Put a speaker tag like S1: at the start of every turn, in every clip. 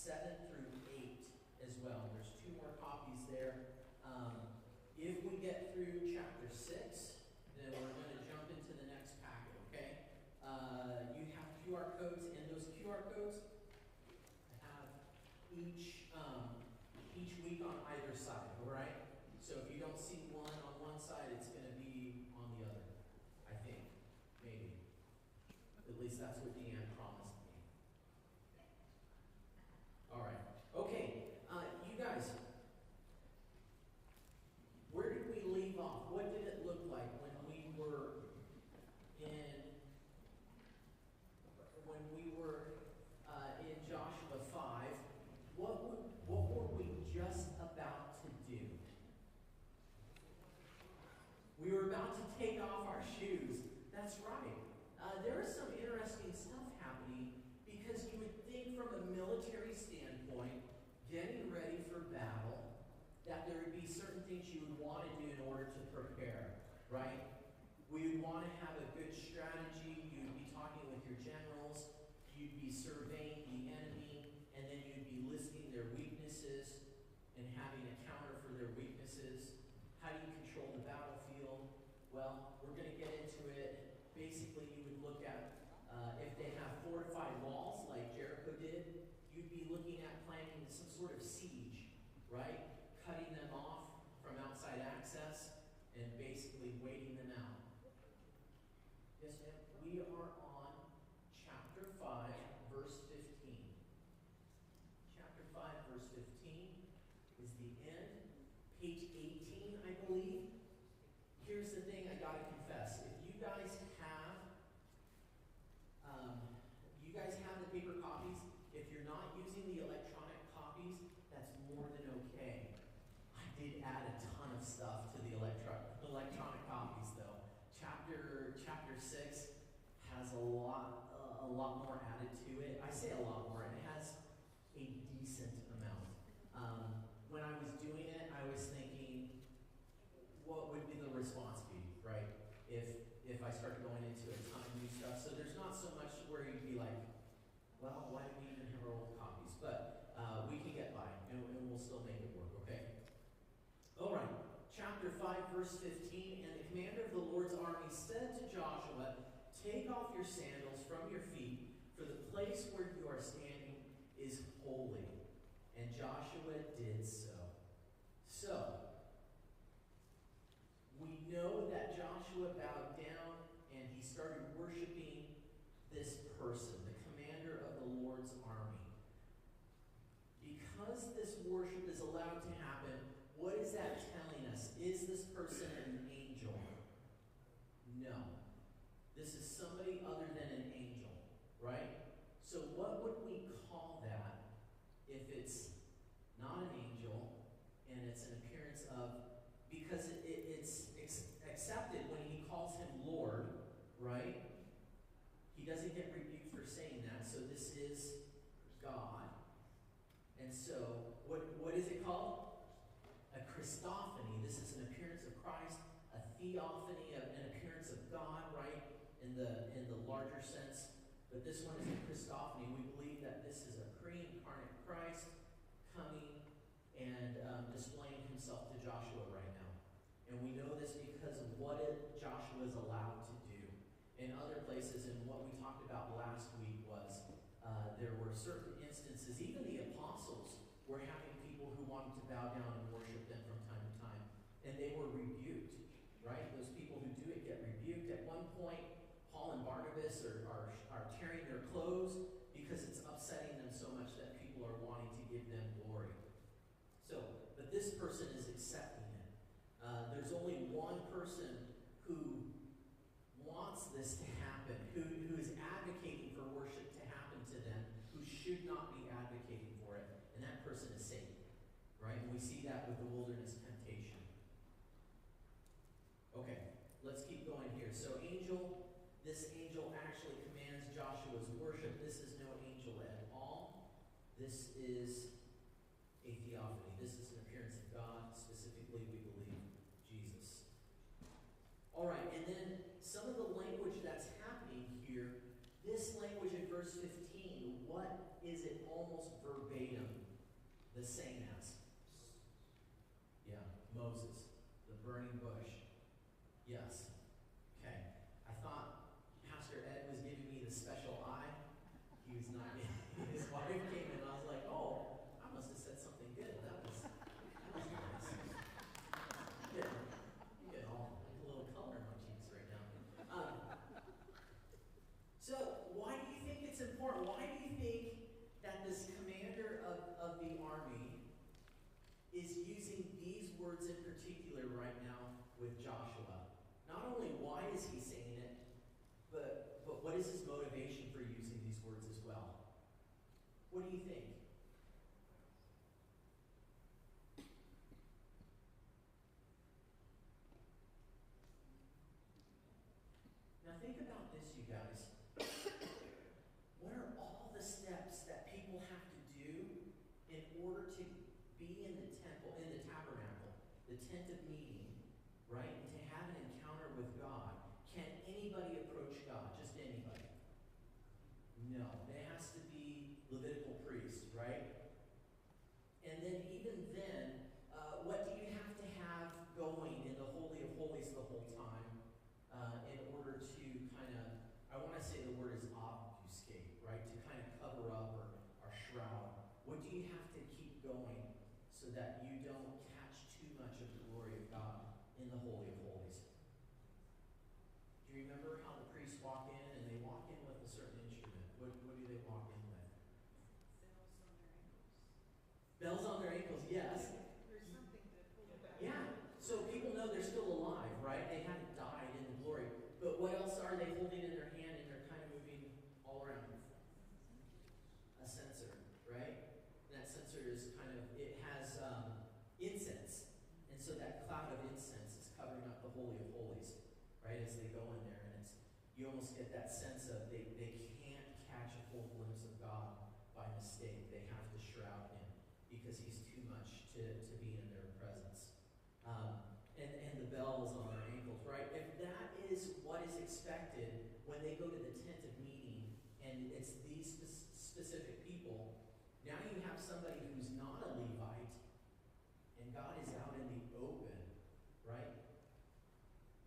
S1: 7 through 8 as well. There's 2 more copies there. If we get through chapter 6, then we're going to jump into the next packet, okay? You have QR codes, and those QR codes have each week on either side, all right? So if you don't see one on one side, it's going to be on the other, I think, maybe. At least that's what Deanne promised me. All right. Okay, you guys, where did we leave off? What did it look like when we were in Joshua 5? What were we just about to do? We were about to take off our shoes. That's right. There is some interesting stuff happening because you would think from a military standpoint, getting ready for battle, that there would be certain things you would want to do in order to prepare, right? We would want to have a good strategy. You'd be talking with your generals. You'd be surveying the enemy, and then you'd be listing their weaknesses and having a counter for their weaknesses. How do you control the battlefield? Well, we're going to get into it. Basically, you would look at if they have fortified walls like Jericho did, you'd be looking at planning some sort of siege, right? Cutting them off from outside access and basically waiting them out. Yes, ma'am. We are on chapter 5, verse 15. Chapter 5, verse 15 is the end. Page 18, I believe. Here's the thing I gotta confess. If you guys have the paper copies, if you're not using the electronic copies, that's more than okay. I did add a ton of stuff to the electronic copies, though. Chapter 6 has a lot more added to it. I say a lot more. It has a decent amount. When I was doing it, I was thinking, what would be the response be, right? If I started going into a ton of new stuff. So there's not so much where you'd be like, well, why do we even have our old copies? But we can get by, and we'll still make it work, okay? All right, chapter 5, verse 15, and the commander of the Lord's army said to Joshua, take off your sandals from your feet, for the place where you are standing is holy. And Joshua did so. So, we know that Joshua bowed down and he started worshiping this person, the commander of the Lord's army. Because this worship is allowed to happen, what is that telling us? Is this person an angel? No. This is somebody other than an angel, right? So what would we call that if it's not an angel and it's an appearance of, because it's accepted when he calls him Lord, right? He doesn't get rebuked for saying that, so this is God. And so, what is it called? A Christophany. This is an appearance of Christ, a theophany, an appearance of God, right? In the larger sense. But this one is a Christophany. We believe that this is a pre-incarnate Christ coming and displaying himself to Joshua right now. And we know this because of what Joshua is allowed to do. In other places, and what we talked about last week was there were certain instances, even the apostles were having people who wanted to bow down and worship them from time to time. And they were rebuked, right? Those people who do it get rebuked. At one point, Paul and Barnabas are tearing their clothes because it's upsetting them so much that people are wanting to give them glory. So, but this person is accepting it. There's only one person who wants this to happen, who is advocating for worship to happen to them, who should not be advocating for it, and that person is Satan, right? And we see that with the wilderness temptation. Okay, let's keep going here. So this angel actually commands Joshua's worship. This is no angel at all. This is a theophany. This is an appearance of God, specifically, we believe, Jesus. All right, and then some of the language that's happening here, this language in verse 15, what is it almost verbatim the same as? Yeah, Moses, the burning bush. Yes. Okay. I thought Pastor Ed was giving me the special eye. He was not. His wife came in and I was like, oh, I must have said something good. That was nice. You get all a little color in my cheeks right now. So why do you think it's important? Why do you think that this commander of the army is using these words in particular right now with Joshua? Not only why is he saying it, but what is his motivation for using these words as well? What do you think? Now think about this, you guys. What are all the steps that people have to do in order to be in the temple, in the tabernacle, the tent of meeting, right? And to have an encounter with God? Can anybody approach God? Just anybody? No. It has to be Levitical priest, right? And then even then, what do you have to have going in the Holy of Holies the whole time in order to kind of, I want to say the word is obfuscate, right? To kind of cover up or shroud. What do you have to keep going so that you don't catch too much of the glory of God in the Holy of Holies? Do you remember how the priests walk in and they walk in with a certain instrument? What do they walk in with? Bells on their ankles, yes.
S2: There's something to hold it back.
S1: Yeah. So people know they're still alive, right? They haven't died in the glory. But what else are they holding in their hand and they're kind of moving all around? A censer, right? And that censer is kind of, it has incense. And so that cloud of incense is covering up the Holy of Holies, right? As they go in there. And it's, you almost get that sense of they can't catch a full glimpse of God by mistake. They have to shroud him because he's too much to be in their presence. And the bells on their ankles, right? If that is what is expected when they go to the tent of meeting, and it's these specific people, now you have somebody who's not a Levite, and God is out in the open, right?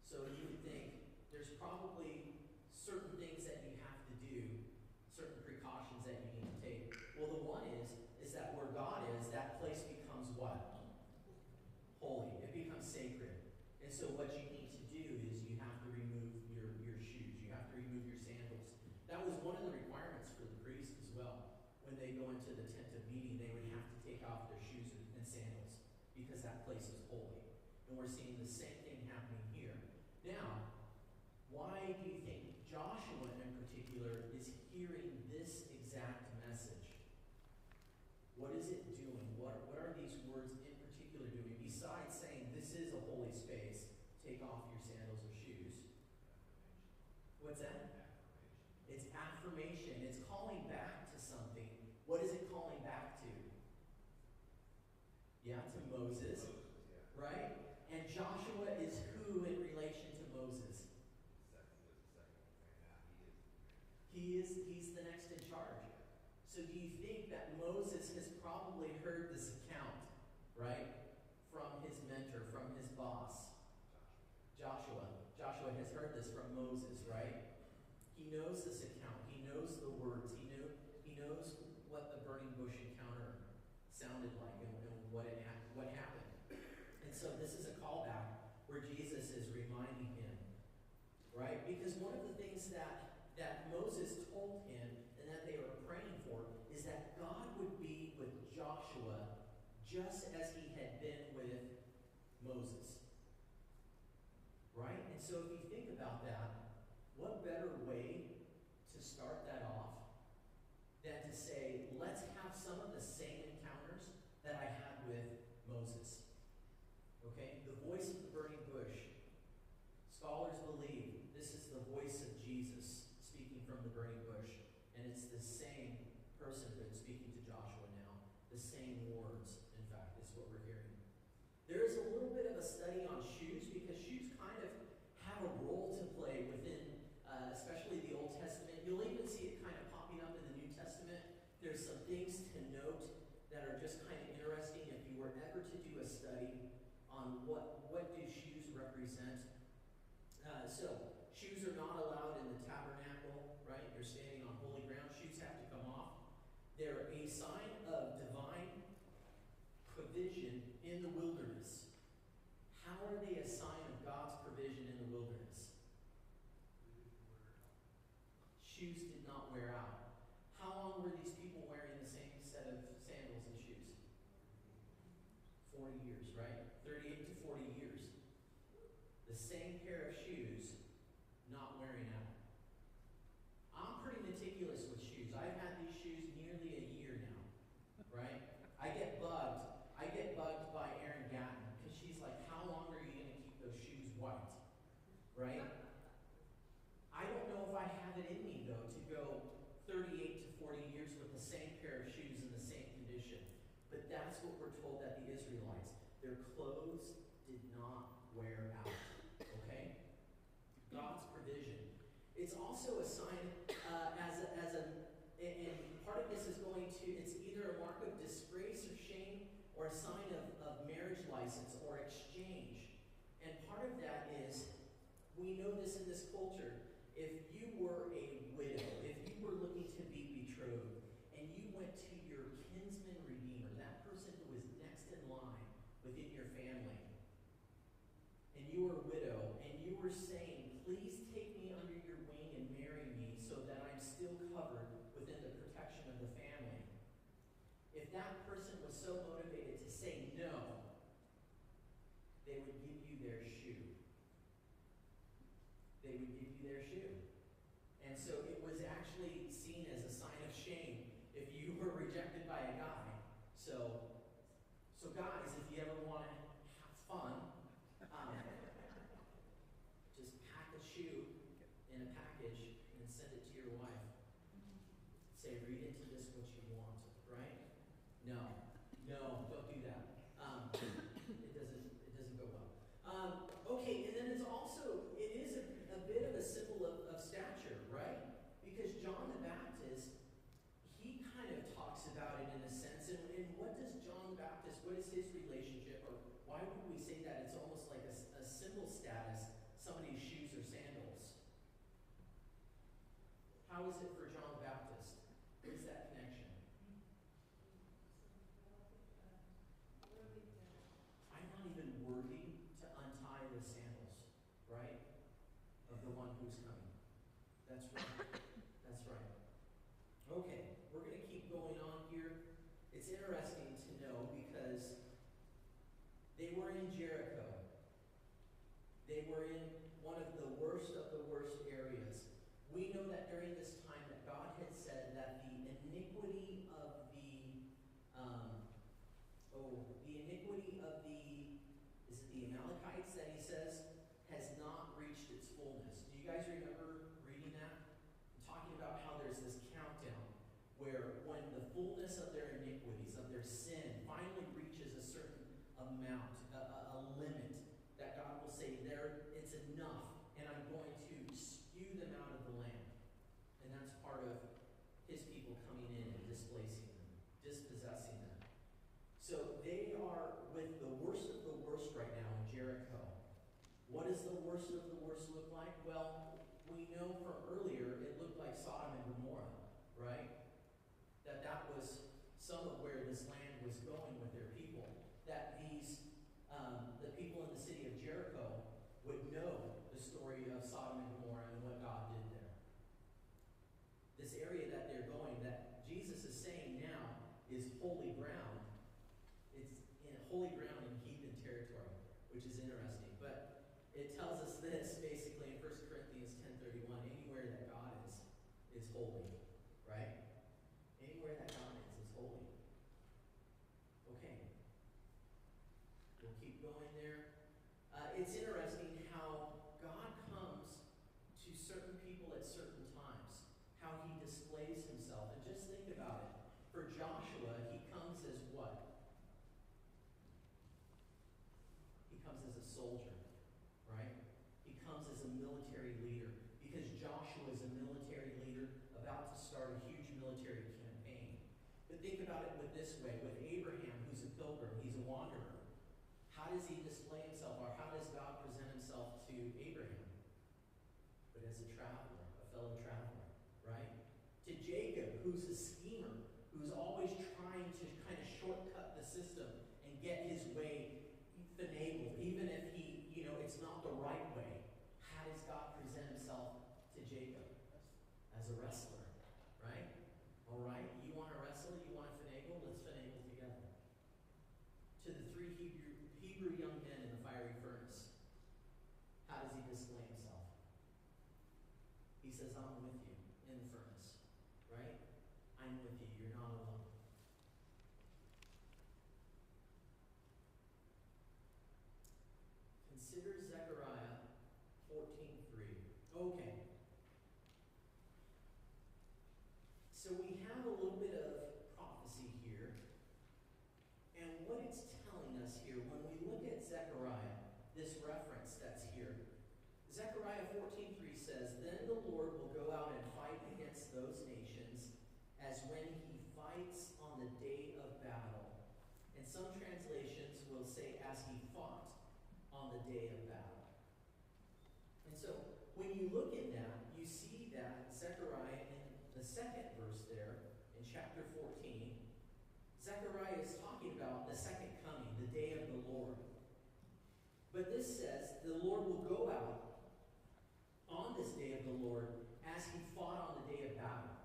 S1: So you would think there's probably certain things that you have to do, certain precautions that you need to take. Well, the one is that where God is, that place becomes what? Holy. It becomes sacred. And so what you need to do is you have to remove your shoes. You have to remove your sandals. That was one of the requirements for the priests as well. When they go into the tent of meeting, they would have to take off their shoes and sandals because that place is holy. And we're seeing the same thing happening here. Now, why do you think Joshua in particular is hearing this exact message? What is it doing? What are these words in particular doing? Besides saying this is a holy space, take off your sandals or shoes. What's that? It's affirmation. It's calling back to something. What is it calling back to? Yeah, to Moses. Right? And Joshua is who in relation to Moses? He's the next in charge. So do you think that Moses has probably heard this account, right? From his mentor, from his boss, Joshua. Joshua has heard this from Moses, right? He knows this account. He knows the words. He knows what the burning bush encounter sounded like and what happened. And so this is a callback where Jesus is reminding him, right? Because one of the things that Moses told him and that they were praying for is that God would be with Joshua just as he had been with Moses. Right? And so if you think about that, what better way to start that off than to say, let's have some of the same encounters that I had with Moses. Okay? The voice of the burning bush. Scholars believe this is the voice of Jesus speaking from the burning bush. And it's the same personhood speaking to Joshua now. The same words, in fact, is what we're hearing. There is a little bit of a study on shoes because shoes kind of have a role to play within, especially the Old Testament. You'll even see it kind of popping up in the New Testament. There's some So shoes are not allowed in the tabernacle, right? You're standing on holy ground. Shoes have to come off. They're a sign of divine provision in the wilderness. How are they a sign of God's provision in the wilderness? Shoes did not wear out. How long were these people wearing the same set of sandals and shoes? 40 years, right? 38 to 40 years. The same pair of shoes, not wearing out. I'm pretty meticulous with shoes. I've had these shoes nearly a year now, right? I get bugged by Erin Gatton because she's like, how long are you going to keep those shoes white, right? I don't know if I have it in me, though, to go 38 to 40 years with the same pair of shoes in the same condition. But that's what we're told that the Israelites, their clothes did not wear out. Okay? God's provision. It's also a sign and part of this is going to, it's either a mark of disgrace or shame or a sign of marriage license or exchange. And part of that is, we know this in this culture, if you were a widow, if you were looking to be betrothed, and you went to your kinsman redeemer, that person who was next in line within your family, and you were a widow, and you were saying, please take me under your wing and marry me so that I'm still covered within the protection of the family. If that person was so motivated to say no, they would give you their shoe. They would give you their shoe. And so it was actually seen as a sign of shame if you were rejected by a guy. So guys, if you ever want to have fun, just pack a shoe in a package and send it to your wife. Say, read into this what you want, right? No, don't do that. It doesn't go well. Okay, and then it is a bit of a symbol of stature, right? Because John the Baptist, he kind of talks about it in a sense. And what does John the Baptist, what is his relationship? Or why would we say that it's almost like a symbol status, somebody's shoes or sandals? How is it for John the Baptist? What is that connection? I'm not even worthy to untie the sandals, right? Of the one who's coming. That's right. That's right. Okay, we're going to keep going on here. It's interesting to know because they were in Jericho. They were in one of the worst areas. We know that during this time that God had said that the iniquity of is it the Amalekites that he says, has not reached its fullness. Do you guys remember reading that? I'm talking about how there's this countdown where when the fullness of their iniquities, of their sin, finally reaches a certain amount, a limit, that God will say, it's enough, and I'm going to spew them out of the land. And that's part of his people coming in and displacing them, dispossessing them. So they are with the worst of the worst right now in Jericho. What does the worst of the worst look like? Well, we know from earlier it looked like Sodom and Gomorrah, right? That was some of where this land was going with their people. That the people in the city of Jericho would know the story of Sodom and Gomorrah and what God did there. This area that they're going, that Jesus is saying now, is holy ground. It's in holy ground in heathen territory, which is interesting. But it tells us this basically in 1 Corinthians 10:31, anywhere that God is holy, right? Anywhere that God is holy. Okay. We'll keep going there. It's interesting how God comes to certain people at certain times, how he displays himself. And just think about it. For Joshua, he comes as what? He comes as a soldier, right? He comes as a military leader, because Joshua is a military leader about to start a huge military campaign. But think about it this way, with Abraham, who's a pilgrim, he's a wanderer. How does he display himself, or how does God present himself to Abraham? as a traveler, a fellow traveler, right? To Jacob, who's a schemer, who's always trying to kind of shortcut the system and get his way finagled, even if it's not the right way. How does God present himself to Jacob? As a wrestler, right? All right, you want to wrestle, you want to finagle, let's finagle together. To the three Hebrew young men in the fiery furnace, how does he display himself? He says, I'm with you in the furnace, right? I'm with you, you're not alone. Consider Zechariah 14:3. Okay. So we have a little bit of prophecy here. And what it's telling us here, when we look at Zechariah, this reference that's here, Zechariah 14:3 says, Then the Lord will go out and fight against those nations as when he fights on the day of battle. And some translations will say, as he fought on the day of battle. And so, when you look at that, you see that Zechariah in the second verse there, in chapter 14, Zechariah is talking about the second coming, the day of the Lord. But this says, the Lord will go out on this day of the Lord as he fought on the day of battle.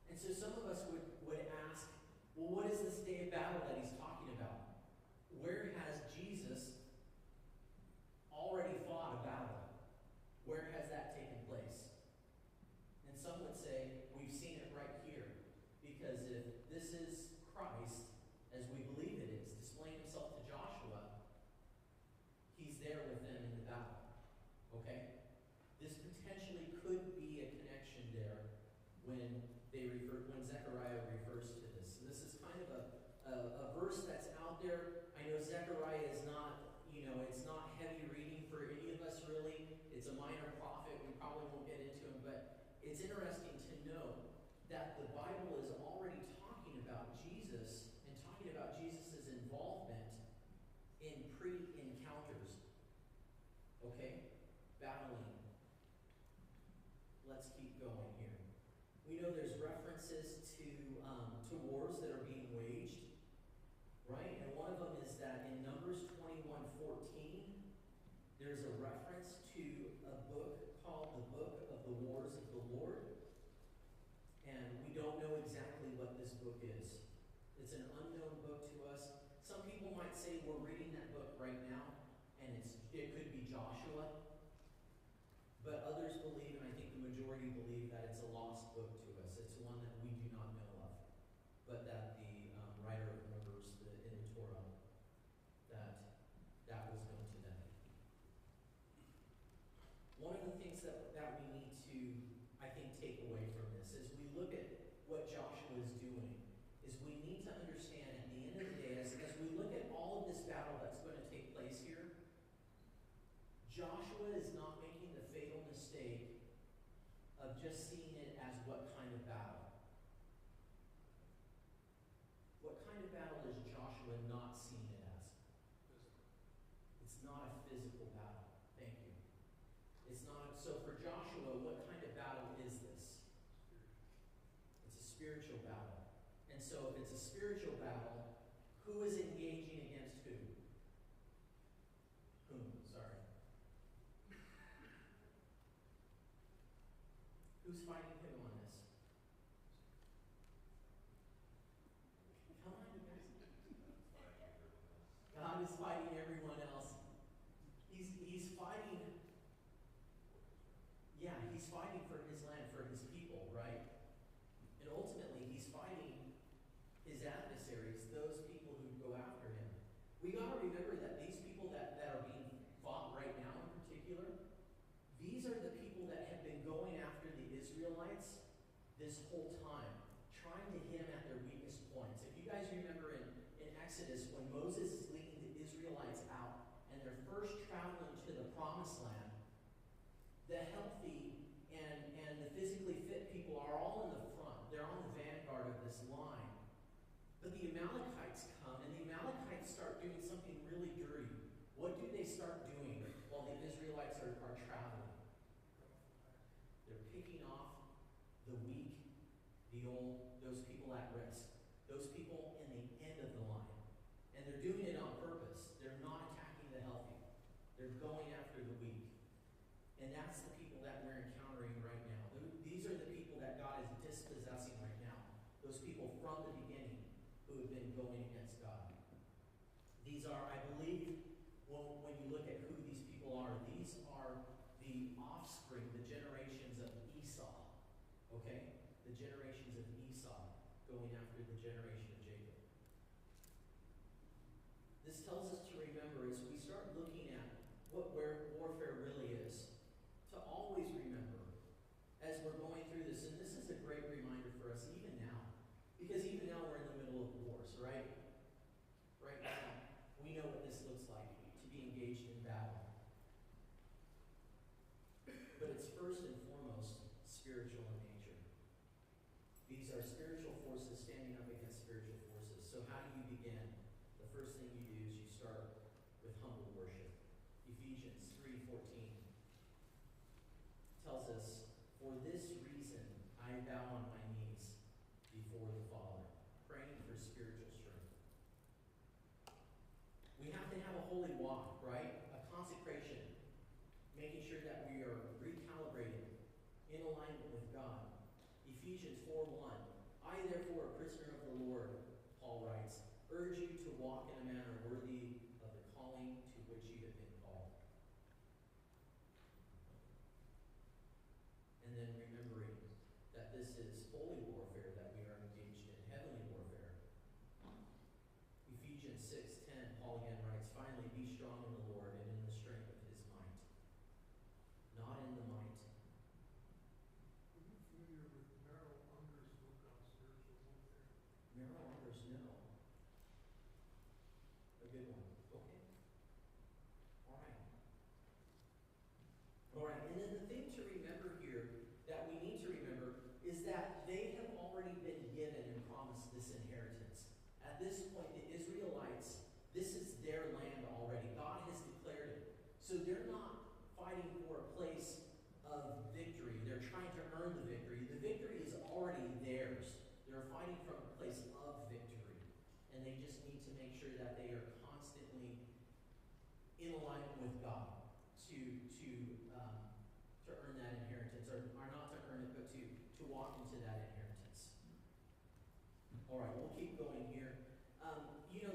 S1: And so some of us would ask, well, what is this day of battle that he's talking about? Where has Jesus already fought a battle? Where has that taken place? And some would say, we've seen it right here. Because if this is Christ, as we believe it is, displaying himself to Joshua, he's there with them in the battle. Okay? This potentially could be a connection there when Zechariah refers to this. So this is kind of a verse that's out there. I know Zechariah is not, it's not heavy reading for any of us really. It's a minor prophet. We probably won't get into him, but it's interesting to know that the Bible is already talking about Jesus and talking about Jesus' involvement in pre-encounters. Okay? Battling. Let's keep going here. We know there's references to wars that are being waged, right? And one of them is that in Numbers 21:14, there's a reference to a book called the Book of the Wars of the Lord. And we don't know exactly what this book is. It's an unknown book to us. Some people might say we're reading that book right now, and it could be Joshua. But others believe, and I think the majority believe, that it's a lost book to us. It's one that we do not know of. But that the writer of Numbers in the Torah, that was known to them. One of the things that we need to, I think, take away from this is we look at what Joshua is doing, is we need to understand at the end of the day, as we look at all of this battle that's going to take place here, Joshua is not making the fatal mistake of just seeing it as what kind of battle. What kind of battle is Joshua not seeing it as? It's not a physical battle. Thank you. It's not. So for Joshua, what kind of battle is this? It's a spiritual battle. And so if it's a spiritual battle, who is engaging against who? Whom? Sorry. Who's fighting who on this? Come on, you guys. God is fighting everyone else. He's fighting. Yeah, he's fighting for his land, for his people, right? And ultimately, he's fighting his adversaries, those people who go after him. We got to remember that these people that are being fought right now in particular, these are the people that have been going after the Israelites this whole time, trying to hit them at their weakest points. If you guys remember in Exodus, when Moses is leading the Israelites out, and they're first traveling to the promised land, the healthy and the physically fit people are all in the front. They're on the vanguard of this line. But the Amalekites come, and the Amalekites start doing something really dirty. What do they start doing while the Israelites are traveling? picking off the weak, those people at risk, those people in the end of the line. And they're doing it on purpose. They're not attacking the healthy. They're going after the weak. And that's the people that we're encountering right now. These are the people that God is dispossessing right now. Those people from the beginning who have been going against God. These are, I believe, when you look at who these people are the offspring, the generations of Esau. Okay? The generations of Esau going after the generation of Jacob. This tells us to remember as we start looking at where warfare really is, to always remember as we're going through this, and this is a great reminder for us even now, because even now we're in the middle of wars, right? Right now, we know what this looks like, to be engaged in battle. But it's first and foremost spiritual in nature. These are spiritual forces standing up against spiritual forces. So how do you begin? The first thing you do is you start with humble worship. Ephesians 3:14 tells us, "For this reason I bow on my knees before the Father," praying for spiritual strength. We have to have a holy walk, right? A consecration, making sure that we are recalibrated in alignment with God. Ephesians 4:1, "I therefore, a prisoner of the Lord," Paul writes, "urge you to walk in a manner worthy of the calling to which you have been called." And then remembering that this is holy warfare that we are engaged in, heavenly warfare. Ephesians 6:10, Paul again writes, "Finally, be strong in the Lord and in the strength of his might." Not in the might.
S2: Are you familiar with Merrill Unger's book on spiritual warfare?
S1: Merrill Anders, no. A good one. Okay. All right. All right, and then the thing to remember here, that we need to remember, is that they have already been given and promised this inheritance. At this point, the Israelites, this is their land already. God has declared it. So they're not fighting for a place of victory. They're trying to earn the victory. The victory is already theirs. They're fighting from a place of victory. And they just need to make sure that they are constantly in alignment with God to earn that inheritance, or not to earn it, but to walk into that inheritance. All right, we'll keep going here.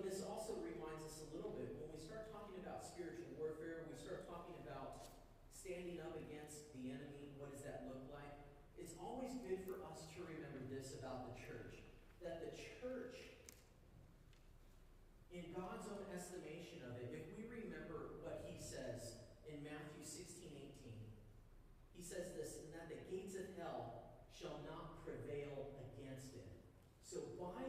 S1: This also reminds us a little bit, when we start talking about spiritual warfare, we start talking about standing up against the enemy. What does that look like? It's always good for us to remember this about the church, that the church, in God's own estimation of it, if we remember what he says in Matthew 16:18, he says this, "And that the gates of hell shall not prevail against it." So by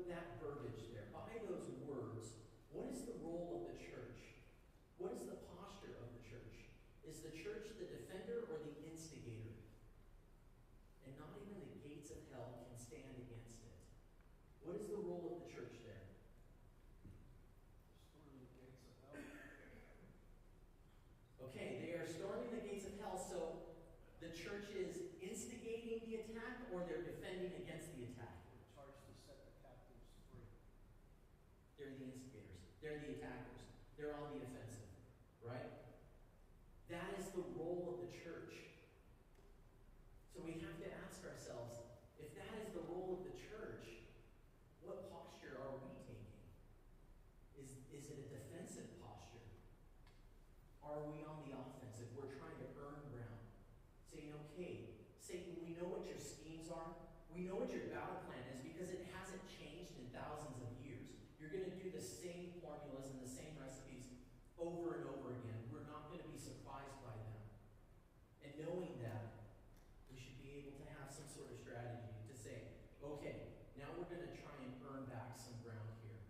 S1: that verbiage there, by those words, what is the role of the church? What is the posture of the church? Is the church the defender or the instigator? And not even the gates of hell can stand against it. What is the role of the church there?
S2: Storming the gates of hell.
S1: Okay, they are storming the gates of hell, so the church is instigating the attack, or they're defending against the attack?
S2: Charged to set the captives free.
S1: They're the instigators. They're the attackers. They're on the offensive, right? That is the role of the church. So we have to ask ourselves, if that is the role of the church, what posture are we taking? Is it a defensive posture? Are we on the offensive? We're trying to earn ground. Saying, okay, Satan, we know what your schemes are. We know what your battle plan is, because it hasn't changed in thousands of years. You're going to do the same formulas and the same recipes over and over again. We're not going to be surprised by them. And knowing that, we should be able to have some sort of strategy to say, okay, now we're going to try and earn back some ground here.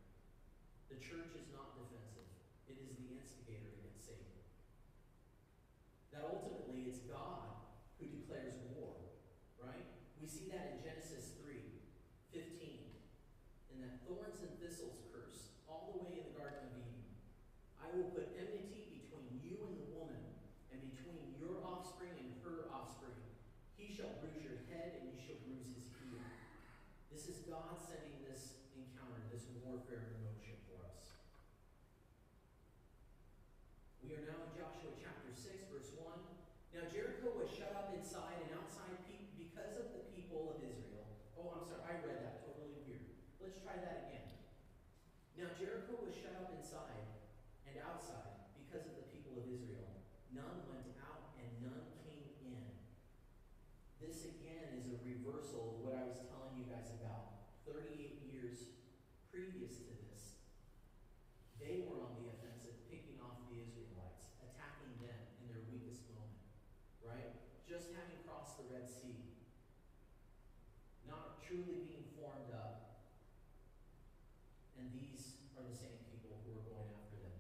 S1: The church is not defensive. It is the instigator against Satan. That ultimately it's God who declares war, right? We see that in Genesis 3:15, in that thorns and thistles curse, all the way in the Garden of Eden. "I will put enmity between you and the woman, and between your offspring and her offspring. He head and you shall bruise his heel. This is God sending this encounter, this warfare in motion for us. We are now in Joshua chapter 6, verse 1. Now Jericho was shut up inside and outside because of the people of Israel. Oh, I'm sorry, I read that totally weird. Let's try that again. Now Jericho was shut up inside and outside because of the people of Israel. None went out and none came in. This again is a reversal of what I was telling you guys about. 38 years previous to this, they were on the offensive, picking off the Israelites, attacking them in their weakest moment, right? Just having crossed the Red Sea, not truly being formed up, and these are the same people who are going after them.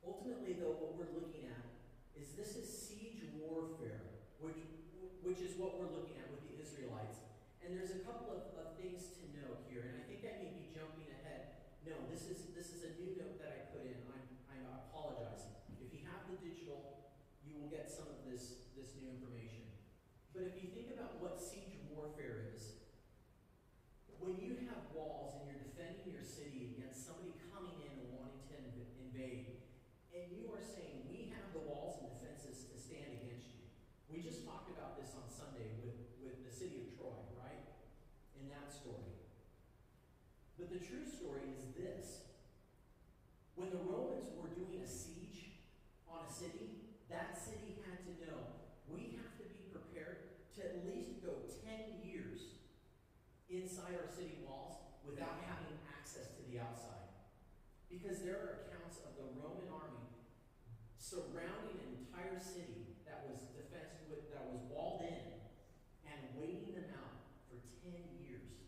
S1: Ultimately, though, what we're looking at is this is siege warfare, which is what we're looking at with the Israelites. And there's a couple of things to note here, and I think I may be jumping ahead. No, this is a new note that I put in. I apologize. If you have the digital, you will get some of this new information. But if you think about what siege warfare is, when you have walls and you're defending your city against somebody coming in and wanting to invade, and you are saying, we have the walls and defenses to stand against you. We just talked about this on Sunday with the city of Troy, right? In that story. But the true story is this. When the Romans were doing a siege on a city, that city had to know, we have to be prepared to at least go 10 years inside our city walls without having access to the outside. Because there are accounts of the Roman army surrounding an entire city that was that was walled in and waiting them out for 10 years,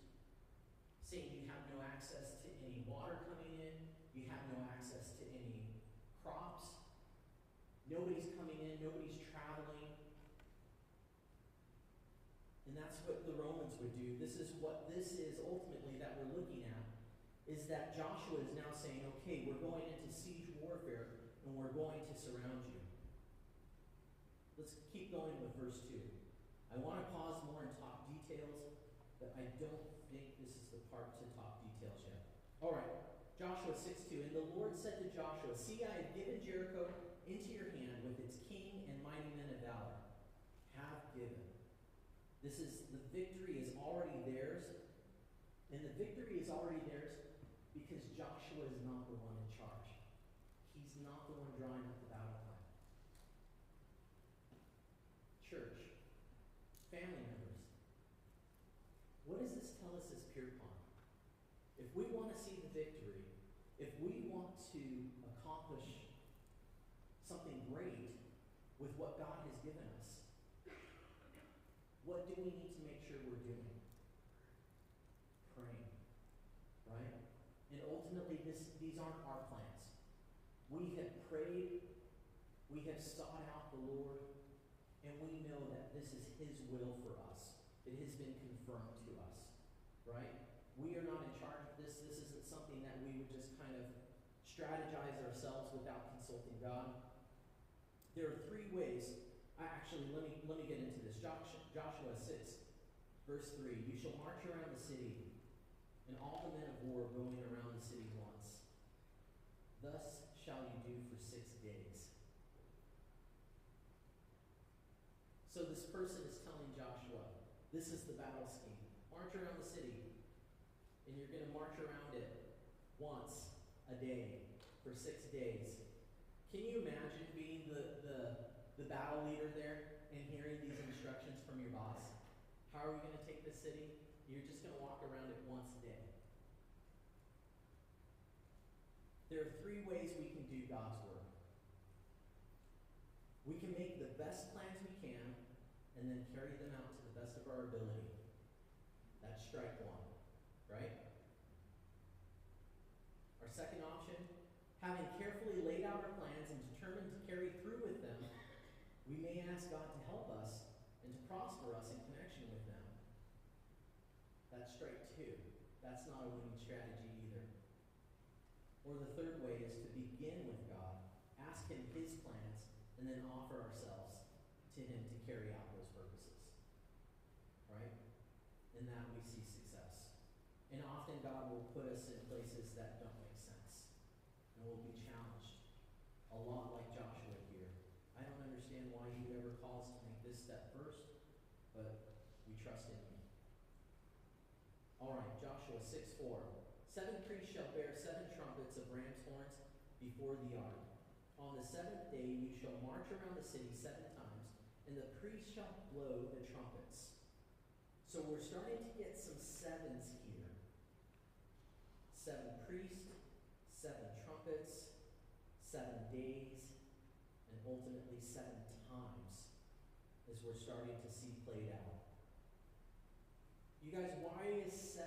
S1: saying you have no access to any water coming in, you have no access to any crops, nobody's coming in, nobody's traveling. And that's what the Romans would do. This is what this is ultimately that we're looking at, is that Joshua is now saying, okay, we're going into siege warfare and we're going to surround you. Let's keep going with verse 2. I want to pause more and talk details, but I don't think this is the part to talk details yet. All right, Joshua 6:2. And the Lord said to Joshua, see, I have given Jericho into your hand with its king and mighty men of valor. Have given. The victory is already theirs. And the victory is already theirs because Joshua is not the one in charge. He's not the one drawing up the battle plan. Church, family members, what does this tell us as Pierpont? If we want to see the victory, if we want to accomplish something great with what God has given us, what do we need to make sure we're doing? Praying, right? And ultimately, these aren't our plans. We have prayed, we have sought out the Lord, and we know that this is His will for us. It has been confirmed to us, right? We are not in charge of this. This isn't something that we would just kind of strategize ourselves without consulting God. There are three ways. Let me get into this. Joshua 6, verse 3. You shall march around the city, and all the men of war going around the city once. Thus shall you do for 6 days. So this person is telling Joshua, this is the battle scheme. March around the city, and you're going to march around it once a day for 6 days. Can you imagine being the battle leader there and hearing these instructions from your boss? How are we going to take this city? You're just going to walk around it once a day. There are 3 ways we can do God's work. We can make the best plans we can and then carry them out to the best of our ability. That's strike 1, right? Our second option, having carefully laid out our plans and determined to carry through with them, we may ask God to help us and to prosper us in connection with them. That's strike 2. That's not a winning strategy either. Or the third way is to begin with God, ask Him His plans, and then offer ourselves to Him to carry out those purposes. in that we see success. And often God will put us in places that don't make sense. And we'll be challenged. A lot like Joshua here. I don't understand why he would ever call us to make this step first, but we trust in him. All right, Joshua 6:4. 7 priests shall bear 7 trumpets of ram's horns before the ark. On the 7th day you shall march around the city 7 times, and the priests shall blow the trumpets. So we're starting to get some sevens here. 7 priests, 7 trumpets, 7 days, and ultimately 7 times, as we're starting to see played out. You guys, why is 7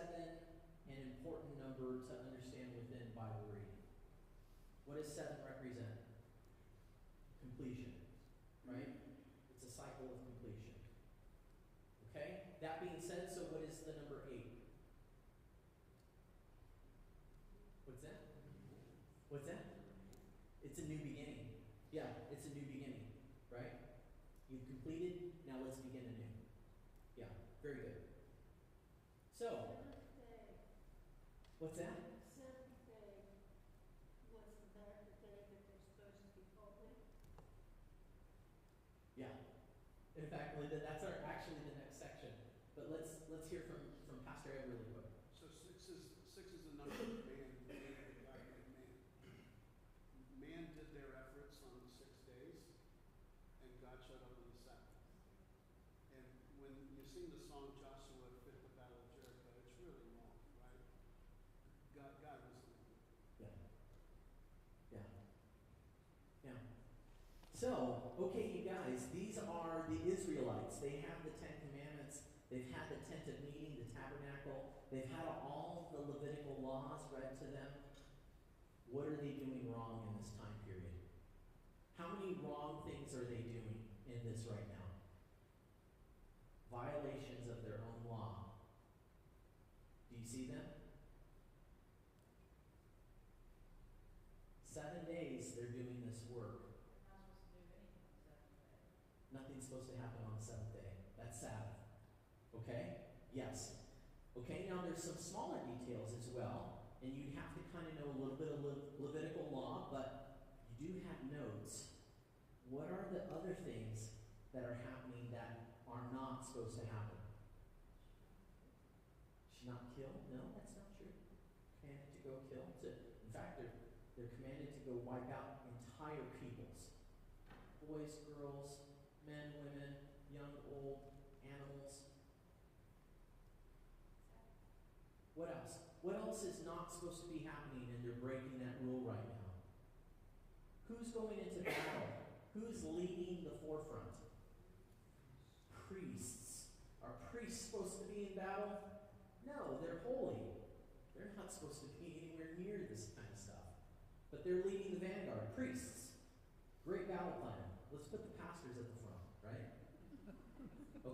S1: an important number to understand within Bible reading? What does 7 represent? Completion, right? It's a cycle of completion. Okay? That being said, so what is the number 8? What's that? What's that? It's a new beginning. Yeah, it's a new beginning, right? You've completed, now let's begin anew. Yeah, very good. So, what's that?
S3: Seventh day was the day that they're supposed to be holy.
S1: Yeah. In fact, Linda, that's actually the next section. But let's hear from Pastor Ed really quick.
S2: So six is the number of man, that God made man. Man did their efforts on 6 days, and God showed up on the 7th. And when you sing the song Joshua fit the battle of Jericho, it's really long, right? God was the one.
S1: Yeah. Yeah. Yeah. So, okay, you guys, these are the Israelites. They have the 10 Commandments. They've had the tent of meeting, the tabernacle. They've had all the Levitical laws read to them. What are they doing wrong in this time period? How many wrong things are they doing in this right now? Violations of their own law. Do you see them? 7 days they're doing this work. Nothing's supposed to happen on the 7th day. That's Sabbath. Okay? Yes. Okay, now there's some smaller details as well, and you have to kind of know a little bit of Levitical law, but you do have notes. What are the other things that are happening that are not supposed to happen? Should not kill? No, that's not true. Commanded to go kill. In fact, they're commanded to go wipe out entire peoples. Boys, girls, men, women, young, old, animals. What else? What else is not supposed to be happening and they're breaking that rule right now? Who's going into battle? Who's leading the forefront? Priests. Are priests supposed to be in battle? No, they're holy. They're not supposed to be anywhere near this kind of stuff. But they're leading the vanguard. Priests. Great battle plan. Let's put the pastors at the front, right?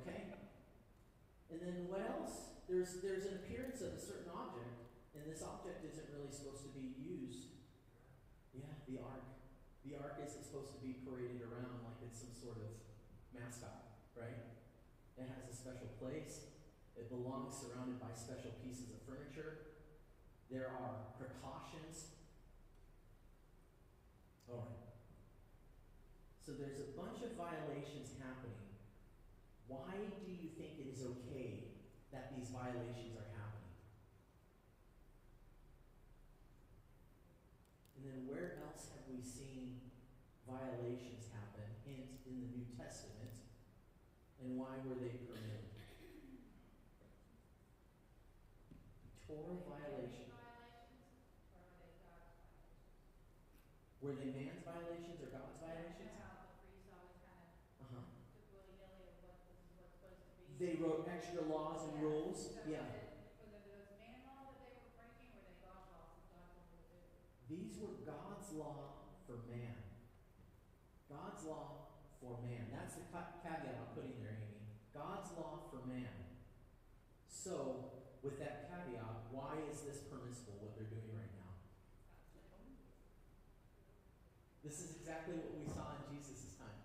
S1: Okay? And then what else? There's an appearance of a certain object, and this object isn't really supposed to be used. Yeah, the ark. The ark isn't supposed to be paraded around like it's some sort of mascot, right? It has a special place. It belongs surrounded by special pieces of furniture. There are precautions. All right. So there's a bunch of violations happening. Why do you think it is okay that these violations are happening? And then where else have we seen violations happen in the New Testament? And why were they permitted? Torah violations. Were they man's violations or God's violations? They wrote extra laws and rules. Yeah. These were God's law for man. God's law for man. That's the caveat I'm putting there, Amy. God's law for man. So, with that caveat, why is this permissible, what they're doing right now? This is exactly what we saw in Jesus' time.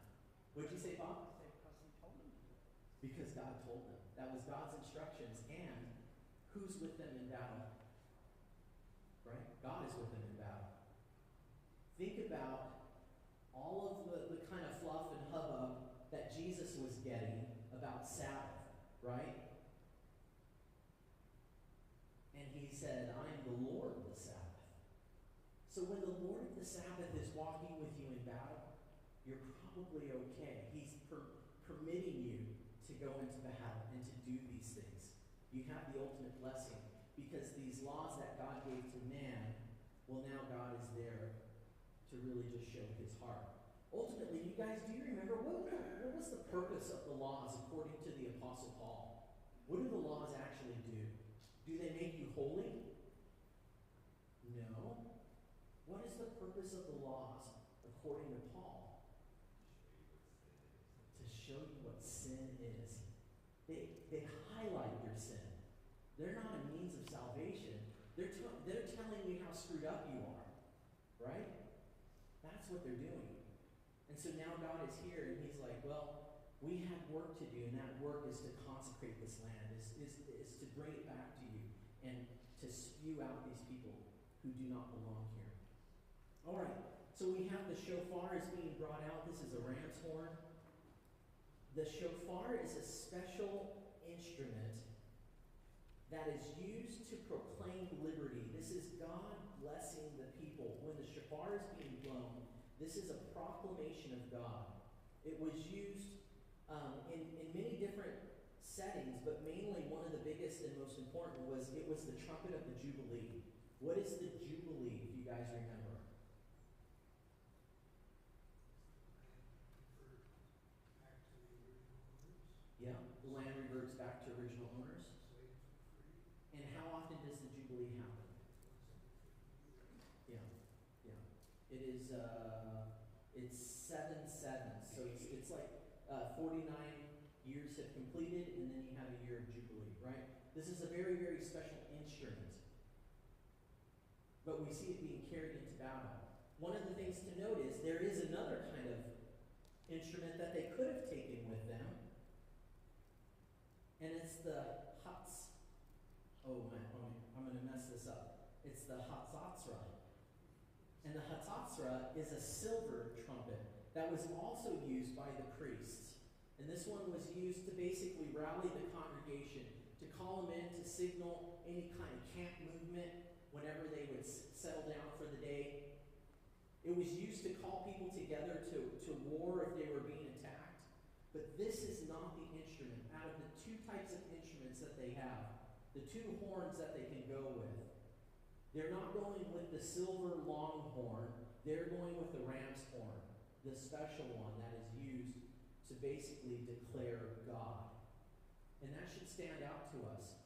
S1: What'd you say, Bob?
S4: Because he told them to do it.
S1: Because God told them. That was God's instructions. And who's with them in battle? Right? God is with them in battle. Think about all of the kind of fluff and hubbub that Jesus was getting about Sabbath, right? And he said, I am the Lord of the Sabbath. So when the Lord of the Sabbath is walking with you in battle, you're probably okay. He's permitting you to go into battle and to do these things. You have the ultimate blessing because these laws that God gave to man, well, now God is there to really just show his heart. Ultimately, you guys, do you remember what was the purpose of the laws according to the Apostle Paul? What do the laws actually do? Do they make you holy? No. What is the purpose of the laws according to Paul? To show you what sin is. They highlight your sin. They're not a means of salvation. They're telling you how screwed up you are. Right? That's what they're doing. And so now God is here and he's like, well, we have work to do, and that work is to consecrate this land, is to bring it back to you and to spew out these people who do not belong here. All right, so we have the shofar is being brought out. This is a ram's horn. The shofar is a special instrument that is used to proclaim liberty. This is God blessing the people. When the shofar is being blown, this is a proclamation of God. It was used in many different settings, but mainly one of the biggest and most important was the trumpet of the Jubilee. What is the Jubilee, if you guys remember? Yeah, the land reverts back to original owners. And how often does the Jubilee happen? Yeah. It is, it's 7 sevens. So it's like 49 years have completed, and then you have a year of Jubilee, right? This is a very, very special instrument. But we see it being carried into battle. One of the things to note is there is another kind of instrument that they could have taken with them, and it's the Hatz. Oh man, I'm going to mess this up. It's the Hatzatzra. And the Hatzatzra is a silver trumpet that was also used by the priests. And this one was used to basically rally the congregation, to call them in, to signal any kind of camp movement whenever they would settle down for the day. It was used to call people together to war if they were being attacked. But this is not the instrument. Out of the two types of instruments that they have, the two horns that they can go with, they're not going with the silver long horn. They're going with the ram's horn, the special one that is used to basically declare God. And that should stand out to us,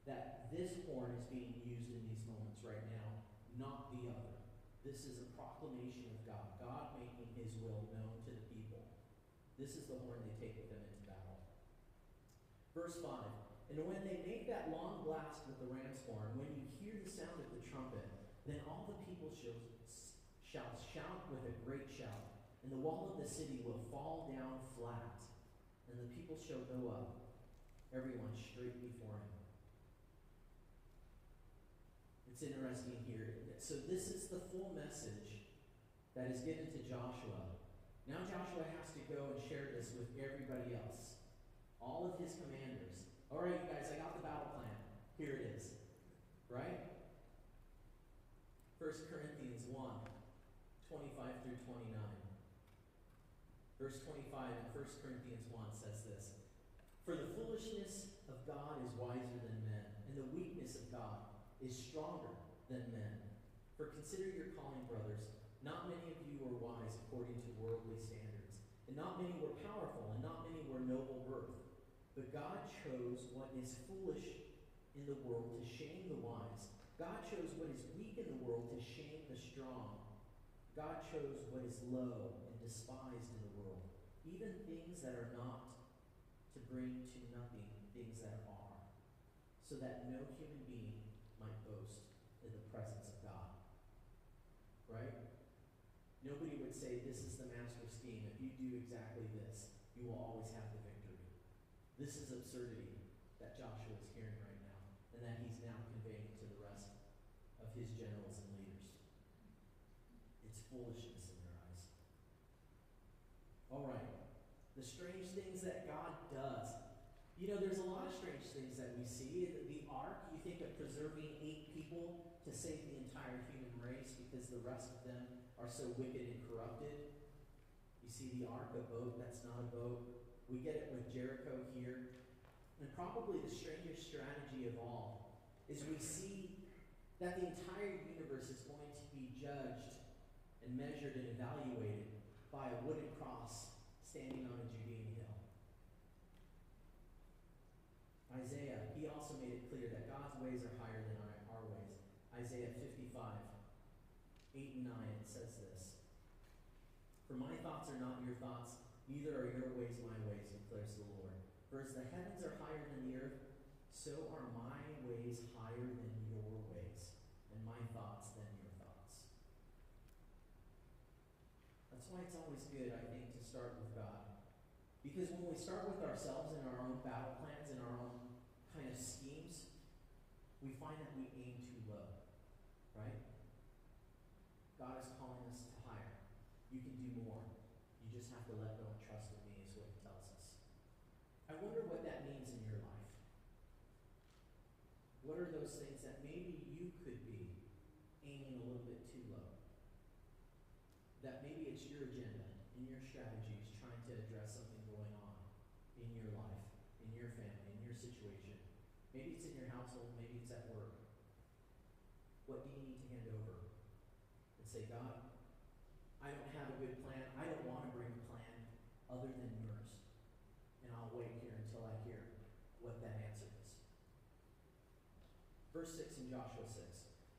S1: that this horn is being used in these moments right now, not the other. This is a proclamation of God, God making his will known to the people. This is the horn they take with them into battle. Verse 5, and when they make that long blast with the ram's horn, when you hear the sound of the trumpet, then all the people shall shout with a great shout, and the wall of the city will fall down flat, and the people shall go up, everyone straight before him. It's interesting here. So this is the full message that is given to Joshua. Now Joshua has to go and share this with everybody else, all of his commanders. All right, you guys, I got the battle plan. Here it is. Right? 1 Corinthians 1, 25 through 29. Verse 25 in 1 Corinthians 1 says this. For the foolishness of God is wiser than men, and the weakness of God is stronger than men. For consider your calling, brothers. Not many of you were wise according to worldly standards, and not many were powerful, and not many were noble birth. But God chose what is foolish in the world to shame the wise. God chose what is weak in the world to shame the strong. God chose what is low and despised in the world, even things that are not, to bring to nothing things that are, so that no human being might boast in the presence of God. Right? Nobody would say, this is the master scheme. If you do exactly this, you will always have the victory. This is absurdity. that Joshua is hearing right now, and that he's now conveying to the rest of his generals and leaders. It's foolishness in their eyes. All right. The strange things that God does. You know, there's a lot of strange things that we see. The ark, you think of preserving 8 people to save the entire human race because the rest of them are so wicked and corrupted. You see the ark, a boat, that's not a boat. We get it with Jericho here. And probably the strangest strategy of all is we see that the entire universe is going to be judged and measured and evaluated by a wooden cross standing on a Judean hill. Isaiah, he also made it clear that God's ways are higher than our ways. Isaiah 55, 8 and 9, it says this. For my thoughts are not your thoughts, neither are your ways my ways, declares the Lord. For as the heavens are higher than the earth, so are my ways higher than your ways, and my thoughts than your thoughts. That's why it's always good, I think, to start with God. Because when we start with ourselves and our own battle plans and our own kind of schemes, we find that we aim too low, right? God is calling us to higher. You can do more. You just have to let go and trust in me, is what he tells us. I wonder what that means in your life. What are those things that maybe you could be aiming a little bit too low? That maybe it's your agenda and your strategies trying to address something going on in your life, in your family, in your situation. Maybe it's in your household, maybe it's at work. What do you need to hand over? And say, God, I don't have a good plan. I don't want to bring a plan other than yours. And I'll wait here until I hear what that answer is. Verse 6 in Joshua 6.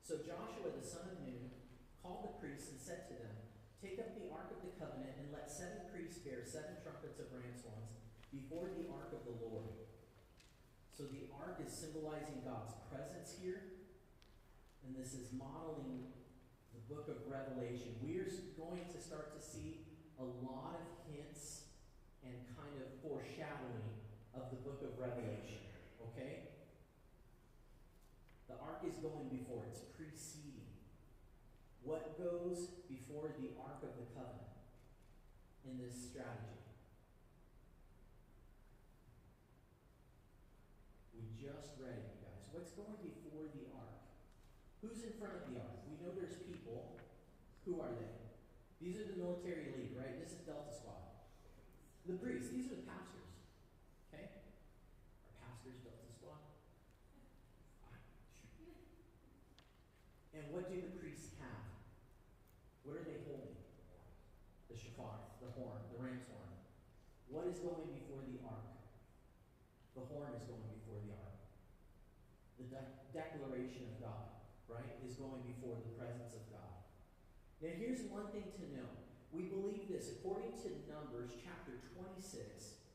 S1: So Joshua the son of Nun called the priests and said to them, take up the ark of the covenant and let 7 priests bear 7 trumpets of ram's horns before the ark of the Lord. So the ark is symbolizing God's presence here. And this is modeling the book of Revelation. We're going to start to see a lot of hints and kind of foreshadowing of the book of Revelation. Okay? The ark is going before. It's preceding. What goes before the Ark of the Covenant in this strategy? We just read it, you guys. What's going before the Ark? Who's in front of the Ark? We know there's people. Who are they? These are the military elite, right? This is Delta Squad. The priests. These are the pastors. Okay? Are pastors Delta Squad? And what do the priests have? What are they holding? The shofar, the horn, the ram's horn. What is going before the ark? The horn is going before the ark. The declaration of God, right, is going before the presence of God. Now here's one thing to know. We believe this, according to Numbers chapter 26,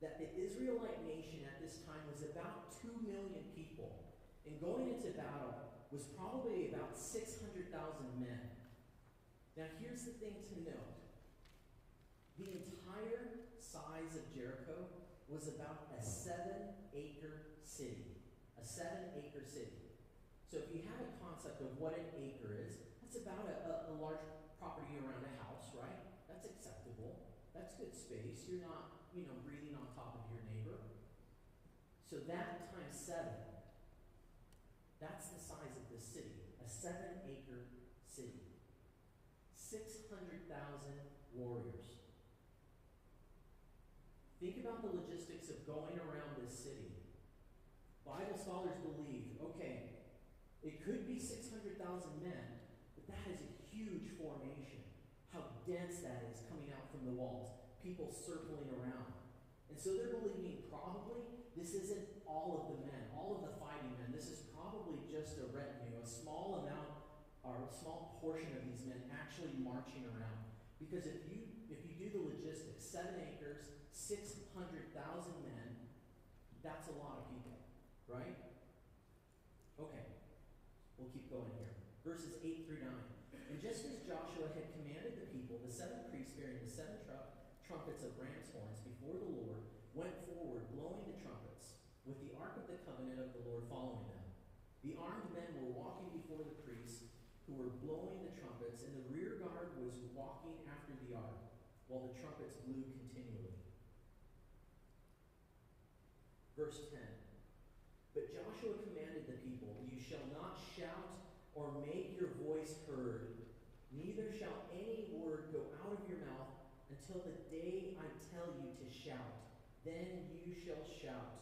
S1: that the Israelite nation at this time was about 2 million people. And going into battle was probably about 600,000 men. Now here's the thing to note. The entire size of Jericho was about a 7-acre city. A 7-acre city. So if you have a concept of what an acre is, that's about a large property around a house, right? That's acceptable. That's good space. You're not, breathing on top of your neighbor. So that times 7. That's the size of the city. A 7-acre city. 600,000 warriors. Think about the logistics of going around this city. Bible scholars believe, okay, it could be 600,000 men, but that is a huge formation. How dense that is coming out from the walls. People circling around. And so they're believing probably this isn't all of the men, all of the fighting men. This is probably just a retinue, a small amount or a small portion of these men actually marching around. Because if you do the logistics, 7 acres, 600,000 men, that's a lot of people, right? Okay, we'll keep going here. Verses 8 through 9. And just as Joshua had commanded the people, the 7 priests bearing the 7 trumpets of ram's horns before the Lord went forward, blowing the trumpets. with the ark of the covenant of the Lord following them. The armed men were walking before the priests, who were blowing the trumpets, and the rear guard was walking after the ark, while the trumpets blew continually. Verse 10. But Joshua commanded the people, "You shall not shout or make your voice heard, neither shall any word go out of your mouth until the day I tell you to shout. Then you shall shout."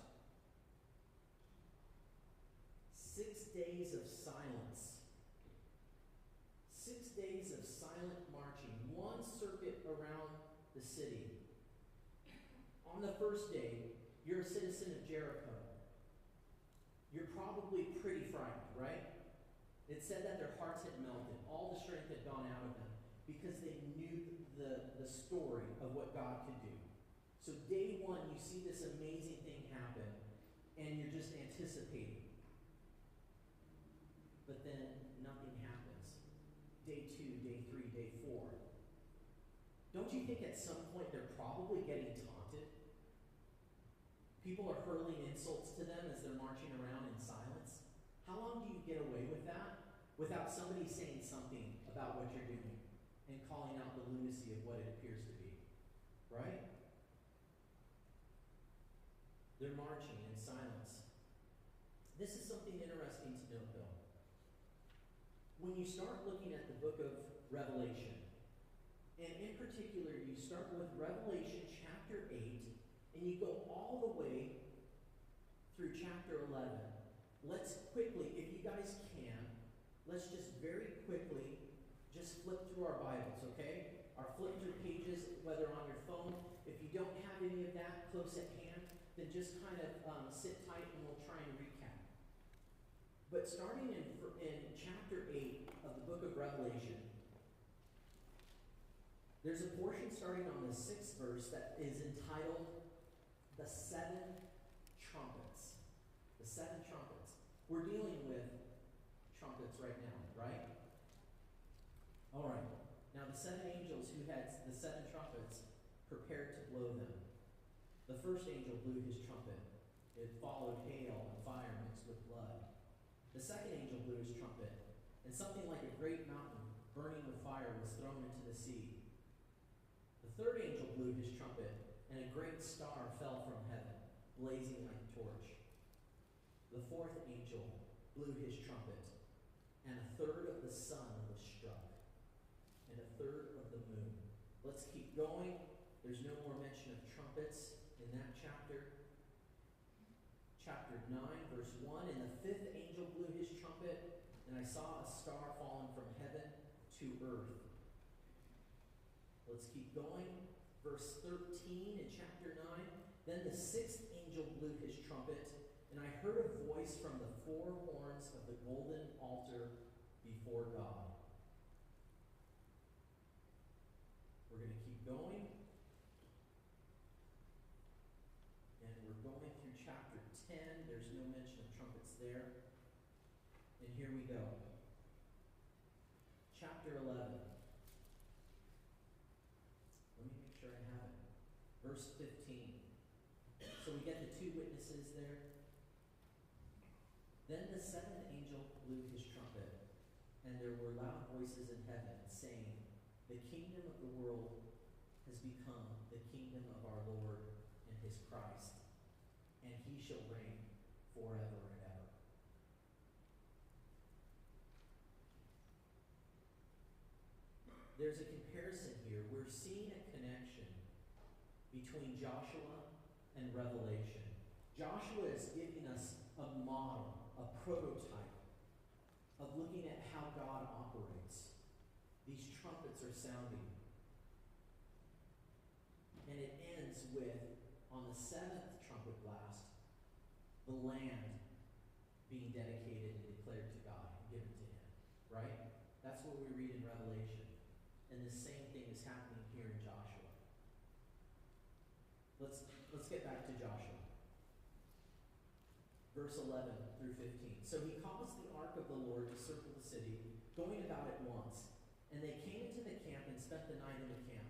S1: 6 days of silence. 6 days of silent marching, one circuit around the city. On the first day, you're a citizen of Jericho. You're probably pretty frightened, right? It said that their hearts had melted. All the strength had gone out of them because they knew the story of what God could do. So day one, you see this amazing thing happen, and you're just anticipating. But then nothing happens. Day 2, day 3, day 4. Don't you think at some point they're probably getting taunted? People are hurling insults to them as they're marching around in silence. How long do you get away with that without somebody saying something about what you're doing and calling out the lunacy of what it appears to be? Right? They're marching in silence. This is something interesting to note, though. When you start looking at the book of Revelation, and in particular, you start with Revelation chapter 8, and you go all the way through chapter 11. Let's quickly, if you guys can, let's just very quickly just flip through our Bibles, okay? Our flip through pages, whether on your phone. If you don't have any of that close at hand, then just kind of sit tight and we'll try and recap. But starting in chapter 8 of the book of Revelation, there's a portion starting on the 6th verse that is entitled The Seven Trumpets. The Seven Trumpets. We're dealing with trumpets right now, right? All right. Now the 7 angels who had the 7 trumpets prepared to blow them. The first angel blew his trumpet. It followed hail and fire mixed with blood. The second angel blew his trumpet, and something like a great mountain burning with fire was thrown into the sea. The third angel blew his trumpet, and a great star fell from heaven, blazing like a torch. The fourth angel blew his trumpet, and a third of the sun was struck, and a third of the moon. Let's keep going. There's no more mention of trumpets in that chapter. Chapter 9, verse 1, and the fifth angel blew his trumpet, and I saw a star fallen from heaven to earth. Let's keep going. Verse 13 in chapter 9, then the sixth angel blew his trumpet, and I heard a voice from the 4 horns of the golden altar before God. We're going to keep going. And we're going through chapter 10. There's no mention of trumpets there. And here we go. Chapter 11. Let me make sure I have it. Verse 15. So we get the 2 witnesses there. Then the 7th angel blew his trumpet, and there were loud voices in heaven, saying, "The kingdom of the world has become the kingdom of our Lord and his Christ, and he shall reign forever and ever." There's a comparison here. We're seeing a connection between Joshua and Revelation. Joshua is giving us a model, a prototype of looking at how God operates. These trumpets are sounding. And it ends with, on the 7th trumpet blast, the land being dedicated and declared to God and given to him. Right? That's what we read in Revelation. And the same thing is happening here in Joshua. Let's get back to Joshua. Verse 11 through 15. So he caused the ark of the Lord to circle the city, going about it once. And they came into the camp and spent the night in the camp.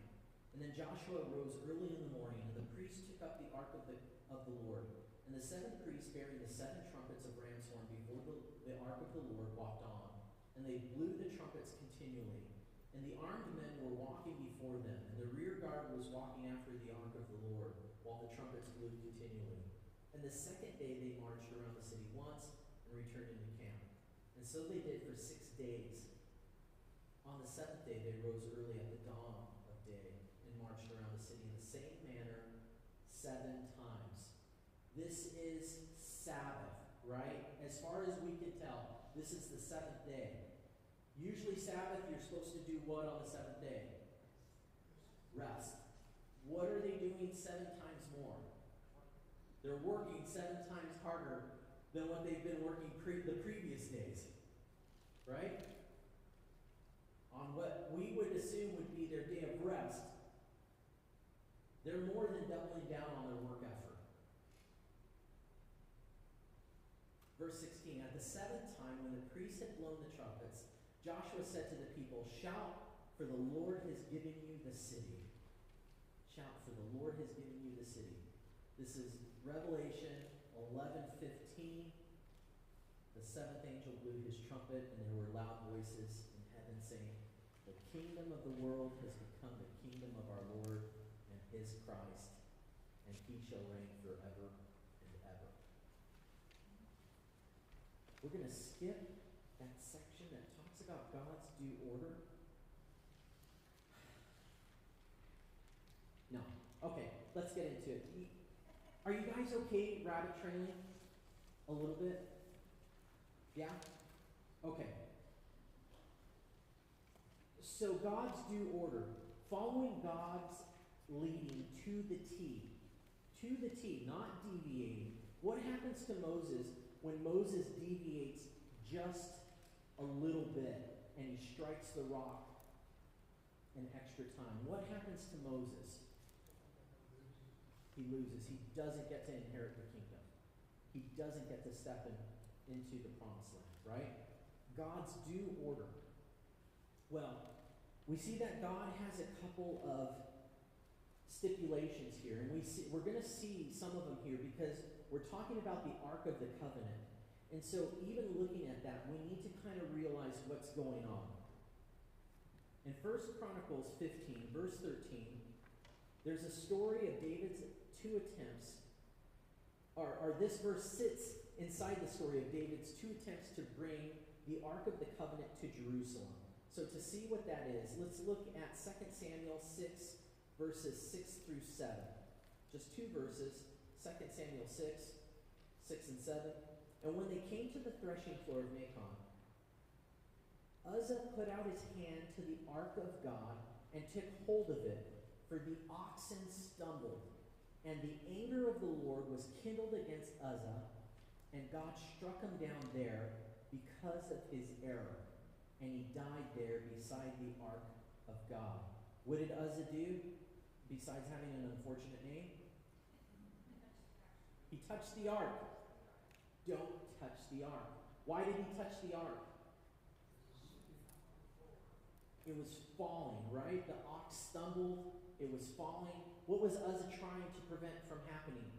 S1: And then Joshua rose early in the morning, and the priests took up the ark of the Lord. And the the seventh priest bearing the seven trumpets of ram's horn before the ark of the Lord walked on, and they blew the trumpets continually. And the armed men were walking before them, and the rear guard was walking after the ark of the Lord, while the trumpets blew continually. And the second day they marched around the city once, and returned into camp. And so they did for 6 days. On the seventh day they rose early at the dawn of day, and marched around the city in the same manner 7 times. This is Sabbath, right? As far as we can tell, this is the 7th day. Usually Sabbath, you're supposed to do what on the 7th day? Rest. What are they doing 7 times more? They're working 7 times harder than what they've been working the previous days. Right? On what we would assume would be their day of rest, they're more than doubling down on their work effort. Verse 16, at the 7th time, when the priests had blown the trumpets, Joshua said to the people, shout, for the Lord has given you the city. Shout, for the Lord has given you the city. This is Revelation 11:15. The 7th angel blew his trumpet, and there were loud voices in heaven saying, the kingdom of the world has become the kingdom of our Lord and his Christ, and he shall reign forever and ever. We're going to skip that section that talks about God's due order. No. Okay, let's get into it. Are you guys okay rabbit trailing? A little bit? Yeah? Okay. So God's due order, following God's leading to the T, not deviating. What happens to Moses when Moses deviates just a little bit and he strikes the rock an extra time? What happens to Moses? He loses. He doesn't get to inherit the kingdom. He doesn't get to step into the promised land, right? God's due order. Well, we see that God has a couple of stipulations here, and we're going to see some of them here because we're talking about the Ark of the Covenant. And so even looking at that, we need to kind of realize what's going on. In 1 Chronicles 15, verse 13, there's a story of David's 2 attempts, or this verse sits inside the story of David's 2 attempts to bring the Ark of the Covenant to Jerusalem. So to see what that is, let's look at 2 Samuel 6, verses 6 through 7. Just 2 verses, 2 Samuel 6, 6 and 7. And when they came to the threshing floor of Nacon, Uzzah put out his hand to the ark of God and took hold of it, for the oxen stumbled. And the anger of the Lord was kindled against Uzzah, and God struck him down there because of his error. And he died there beside the ark of God. What did Uzzah do, besides having an unfortunate name? He touched the ark. Don't touch the ark. Why did he touch the ark? It was falling, right? The ox stumbled. It was falling. What was Uzzah trying to prevent from happening?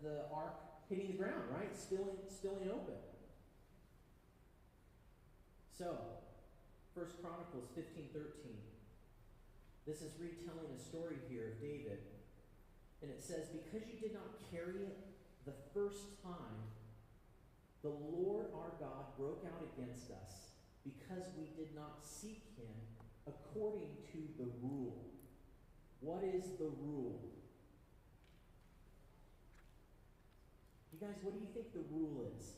S1: The ark hitting the ground, right? Spilling open. So, 1 Chronicles 15:13. This is retelling a story here of David. And it says, because you did not carry it the first time, the Lord our God broke out against us, because we did not seek him according to the rule. What is the rule? You guys, what do you think the rule is?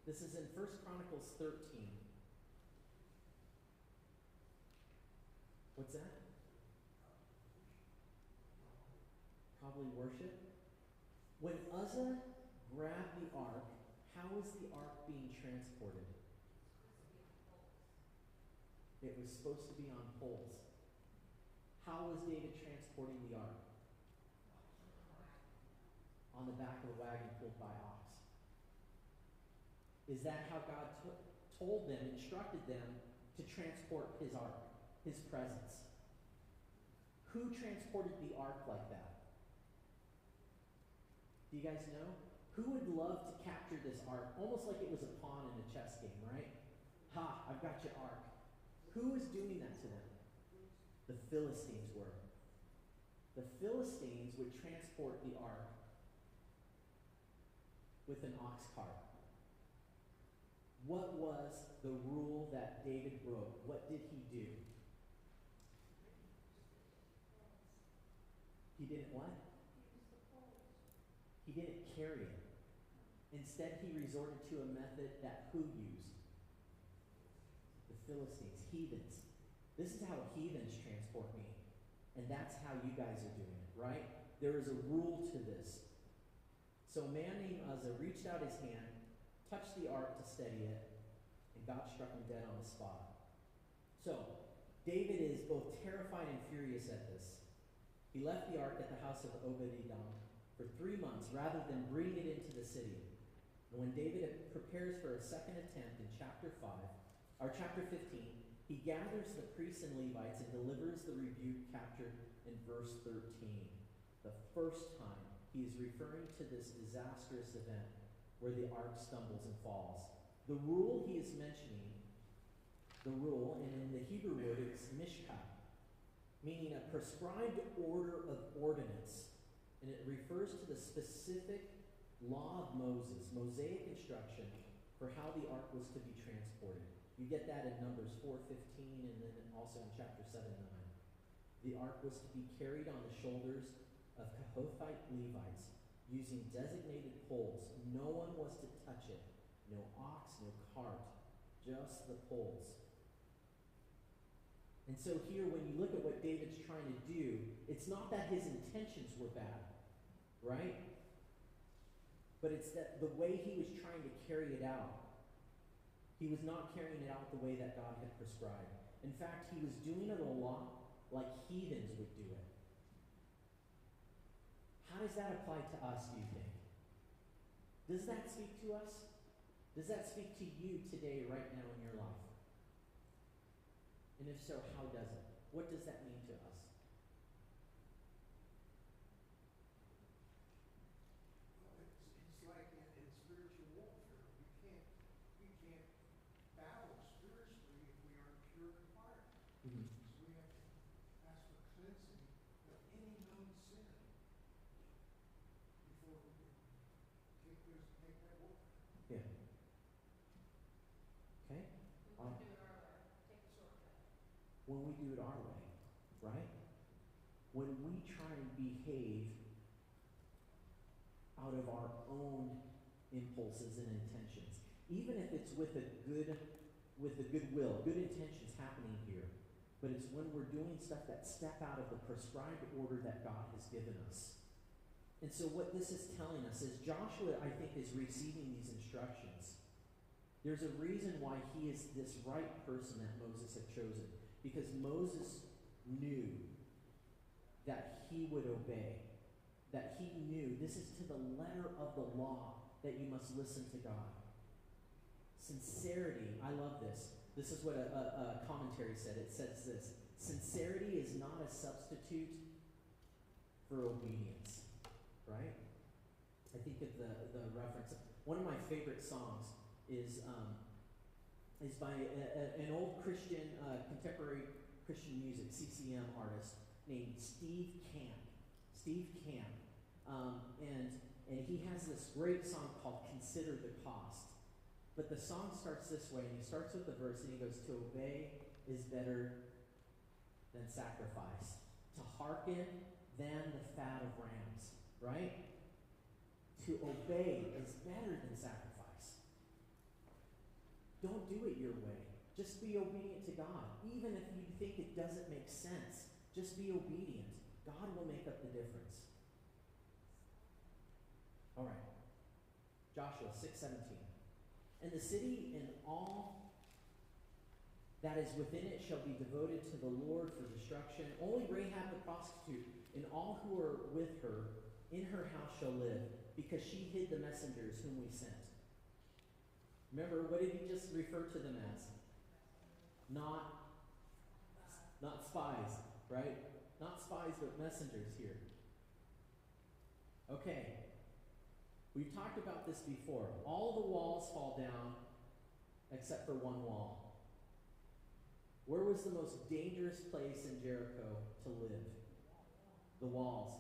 S1: This is in 1 Chronicles 13. What's that? Probably worship. When Uzzah grabbed the ark, how was the ark being transported? It was supposed to be on poles. How was David transporting the ark? On the back of a wagon pulled by ox. Is that how God told them, instructed them to transport his ark, his presence? Who transported the ark like that? Do you guys know? Who would love to capture this ark? Almost like it was a pawn in a chess game, right? Ha, I've got your ark. Who was doing that to them? The Philistines were. The Philistines would transport the ark with an ox cart. What was the rule that David broke? What did he do? He didn't what? He didn't carry it. Instead, he resorted to a method that who used? The Philistines, heathens. This is how heathens transport me. And that's how you guys are doing it, right? There is a rule to this. So a man named Uzzah reached out his hand, touched the ark to steady it, and God struck him dead on the spot. So, David is both terrified and furious at this. He left the ark at the house of Obed-Edom for 3 months rather than bring it into the city. And when David prepares for a second attempt in chapter 15, he gathers the priests and Levites and delivers the rebuke captured in verse 13. The first time he is referring to this disastrous event where the ark stumbles and falls. The rule he is mentioning, and in the Hebrew word it's mishpat, meaning a prescribed order of ordinance. And it refers to the specific law of Moses, Mosaic instruction for how the ark was to be transported. You get that in Numbers 4:15 and then also in chapter 7:9. The ark was to be carried on the shoulders of Kohathite Levites using designated poles. No one was to touch it. No ox, no cart, just the poles. And so here, when you look at what David's trying to do, it's not that his intentions were bad, right? But it's that the way he was trying to carry it out, he was not carrying it out the way that God had prescribed. In fact, he was doing it a lot like heathens would do it. How does that apply to us, do you think? Does that speak to us? Does that speak to you today, right now in your life? And if so, how does it? What does that mean to us?
S4: Well, it's like in spiritual warfare. We can't battle spiritually if we aren't pure in heart.
S1: Mm-hmm.
S4: So we have to ask for cleansing of any known sin before we can take that war.
S1: Yeah. Okay?
S3: We want to do it our way, take the shortcut.
S1: When we do it our way, right? When we try and behave out of our own impulses and intentions, even if it's with a goodwill, good intentions happening here, but it's when we're doing stuff that step out of the prescribed order that God has given us. And so what this is telling us is Joshua, I think, is receiving these instructions. There's a reason why he is this right person that Moses had chosen. Because Moses knew that he would obey. That he knew this is to the letter of the law that you must listen to God. Sincerity, I love this. This is what a commentary said. It says this: sincerity is not a substitute for obedience. Right? I think of the reference. One of my favorite songs is by an old Christian, contemporary Christian music, CCM artist named Steve Camp. Steve Camp. And he has this great song called Consider the Cost. But the song starts this way, and he starts with the verse, and he goes, to obey is better than sacrifice. To hearken than the fat of rams. Right? To obey is better than sacrifice. Don't do it your way. Just be obedient to God. Even if you think it doesn't make sense, just be obedient. God will make up the difference. All right. Joshua 6:17. And the city and all that is within it shall be devoted to the Lord for destruction. Only Rahab the prostitute and all who are with her in her house shall live, because she hid the messengers whom we sent. Remember, what did he just refer to them as? Not spies, right? Not spies, but messengers here. Okay. We've talked about this before. All the walls fall down except for one wall. Where was the most dangerous place in Jericho to live? The walls.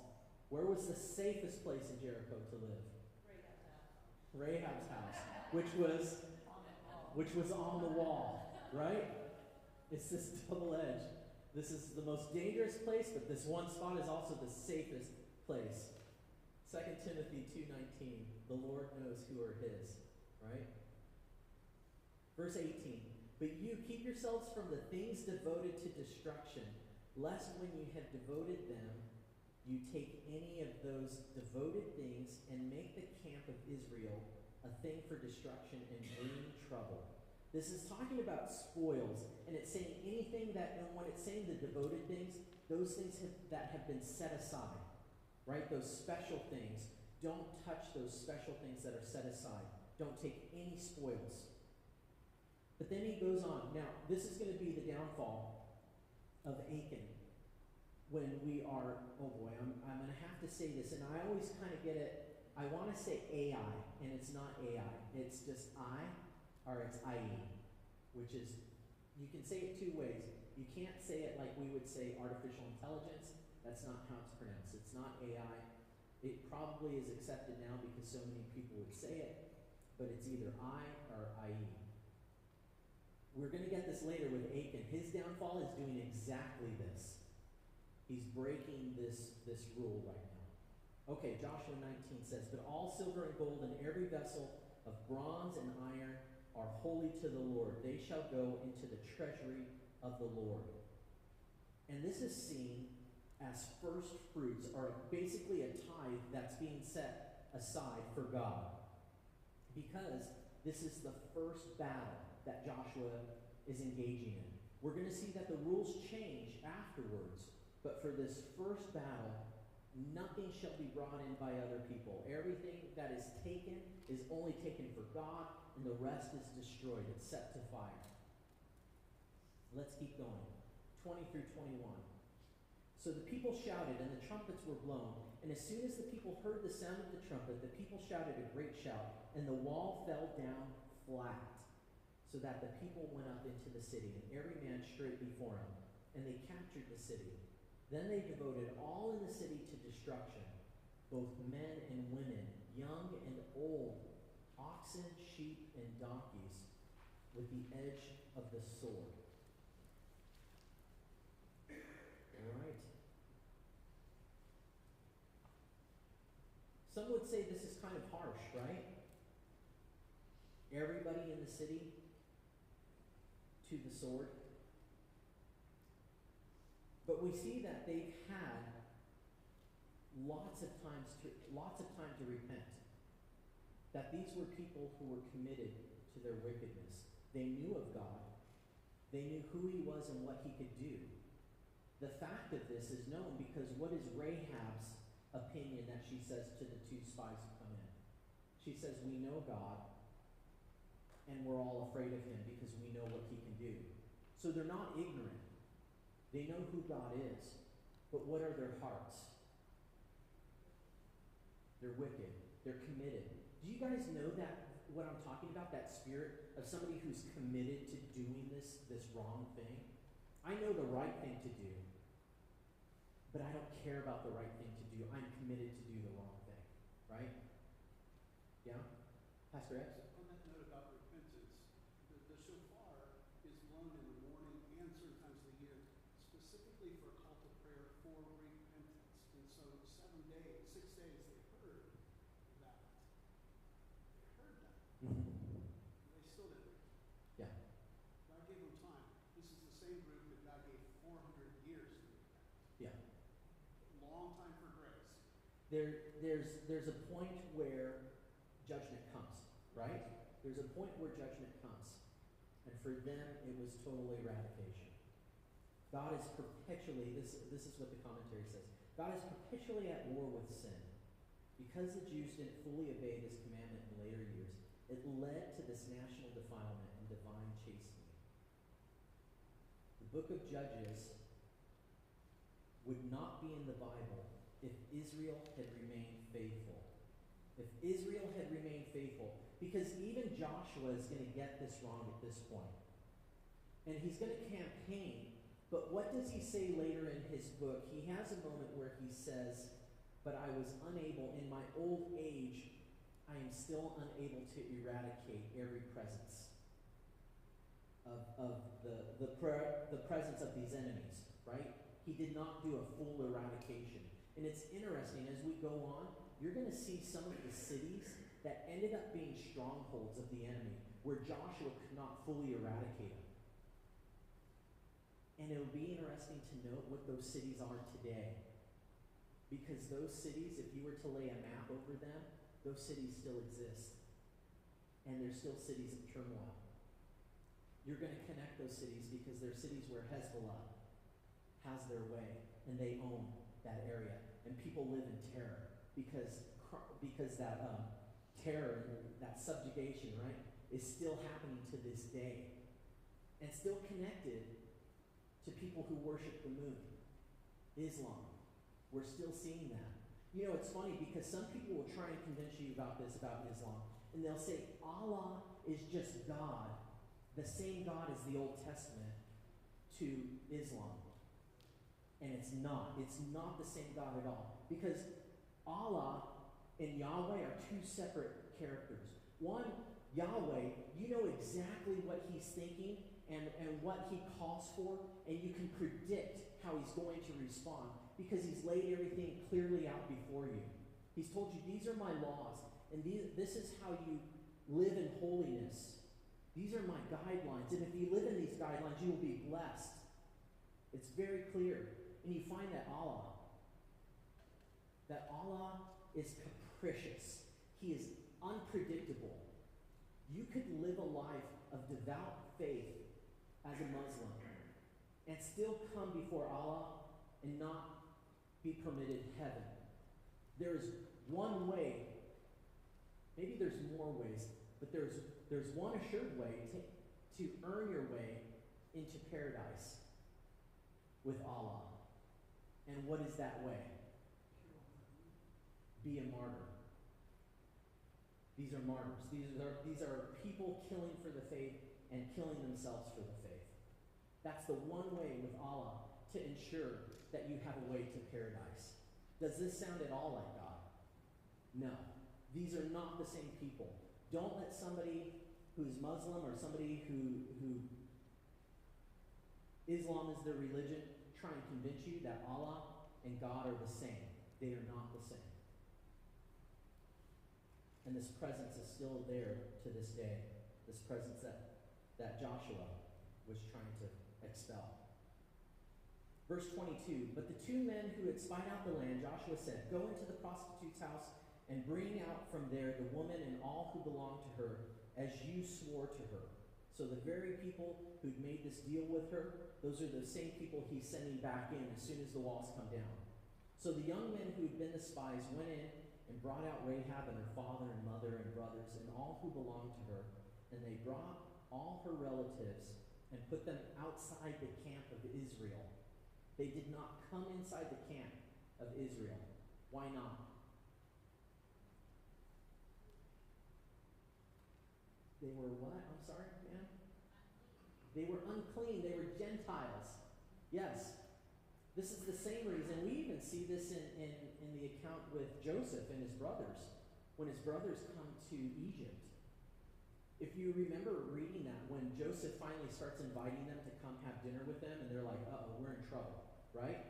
S1: Where was the safest place in Jericho to live? Rahab's house, which was on the wall, right? It's this double edge. This is the most dangerous place, but this one spot is also the safest place. 2 Timothy 2:19, the Lord knows who are his, right? Verse 18, but you keep yourselves from the things devoted to destruction, lest when you have devoted them, you take any of those devoted things and make the camp of Israel a thing for destruction and bring trouble. This is talking about spoils, and it's saying anything that, and when it's saying the devoted things, those things that have been set aside, right? Those special things. Don't touch those special things that are set aside. Don't take any spoils. But then he goes on. Now, this is going to be the downfall of Achan. When we are, oh boy, I'm going to have to say this, and I always kind of get it. I want to say AI, and it's not AI. It's just I, or it's IE, which is, you can say it two ways. You can't say it like we would say artificial intelligence. That's not how it's pronounced. It's not AI. It probably is accepted now because so many people would say it, but it's either I or IE. We're going to get this later with Achan. His downfall is doing exactly this. He's breaking this rule right now. Okay, Joshua 19 says, but all silver and gold and every vessel of bronze and iron are holy to the Lord. They shall go into the treasury of the Lord. And this is seen as first fruits, or basically a tithe that's being set aside for God. Because this is the first battle that Joshua is engaging in. We're going to see that the rules change afterwards. But for this first battle, nothing shall be brought in by other people. Everything that is taken is only taken for God, and the rest is destroyed. It's set to fire. Let's keep going. 20 through 21. So the people shouted, and the trumpets were blown. And as soon as the people heard the sound of the trumpet, the people shouted a great shout, and the wall fell down flat, so that the people went up into the city, and every man straight before him. And they captured the city. Then they devoted all in the city to destruction, both men and women, young and old, oxen, sheep, and donkeys, with the edge of the sword. All right. Some would say this is kind of harsh, right? Everybody in the city to the sword. But we see that they've had lots of time to repent. That these were people who were committed to their wickedness. They knew of God. They knew who he was and what he could do. The fact of this is known because what is Rahab's opinion that she says to the two spies who come in? She says, we know God, and we're all afraid of him because we know what he can do. So they're not ignorant. They know who God is, but what are their hearts? They're wicked. They're committed. Do you guys know that, what I'm talking about, that spirit of somebody who's committed to doing this wrong thing? I know the right thing to do, but I don't care about the right thing to do. I'm committed to do the wrong thing, right? Yeah? Pastor X?
S2: On that note about repentance, the shofar is blown in the morning and certain times of the year, specifically for a call to prayer for repentance. And so 6 days, they heard that. They still didn't.
S1: Yeah.
S2: God gave them time. This is the same group that God gave 400 years to repent.
S1: Yeah.
S2: Long time for grace.
S1: There's a point where judgment comes, right? There's a point where judgment comes. And for them, it was total eradication. God is perpetually, this is what the commentary says, God is perpetually at war with sin. Because the Jews didn't fully obey this commandment in later years, it led to this national defilement and divine chastening. The book of Judges would not be in the Bible if Israel had remained faithful. If Israel had remained faithful, because even Joshua is going to get this wrong at this point. And he's going to campaign, but what does he say later in his book? He has a moment where he says, but I was unable, in my old age, I am still unable to eradicate every presence of the presence of these enemies, right? He did not do a full eradication. And it's interesting, as we go on, you're going to see some of the cities that ended up being strongholds of the enemy, where Joshua could not fully eradicate them. And it'll be interesting to note what those cities are today. Because those cities, if you were to lay a map over them, those cities still exist. And they're still cities of turmoil. You're going to connect those cities because they're cities where Hezbollah has their way, and they own that area. And people live in terror because that terror, that subjugation, right, is still happening to this day. And still connected to people who worship the moon. Islam. We're still seeing that. You know, it's funny because some people will try and convince you about this, about Islam, and they'll say Allah is just God, the same God as the Old Testament to Islam. And it's not. It's not the same God at all. Because Allah and Yahweh are two separate characters. One, Yahweh, you know exactly what he's thinking and what he calls for, and you can predict how he's going to respond because he's laid everything clearly out before you. He's told you, these are my laws, and this is how you live in holiness. These are my guidelines, and if you live in these guidelines, you will be blessed. It's very clear. And you find that Allah is capricious. He is unpredictable. You could live a life of devout faith as a Muslim and still come before Allah and not be permitted heaven. There is one way, maybe there's more ways, but there's one assured way to earn your way into paradise with Allah. And what is that way? Be a martyr. These are martyrs. These are people killing for the faith and killing themselves for the faith. That's the one way with Allah to ensure that you have a way to paradise. Does this sound at all like God? No. These are not the same people. Don't let somebody who's Muslim or somebody who Islam is their religion try and convince you that Allah and God are the same. They are not the same. And this presence is still there to this day. This presence that Joshua was trying to expel. Verse 22, but the two men who had spied out the land, Joshua said, go into the prostitute's house and bring out from there the woman and all who belong to her, as you swore to her. So the very people who'd made this deal with her, those are the same people he's sending back in as soon as the walls come down. So the young men who had been the spies went in and brought out Rahab and her father and mother and brothers and all who belonged to her, and they brought all her relatives and put them outside the camp of Israel. They did not come inside the camp of Israel. Why not? They were what? I'm sorry, ma'am? They were unclean. They were Gentiles. Yes. This is the same reason. We even see this in the account with Joseph and his brothers. When his brothers come to Egypt. If you remember reading that, when Joseph finally starts inviting them to come have dinner with them, and they're like, uh-oh, we're in trouble, right?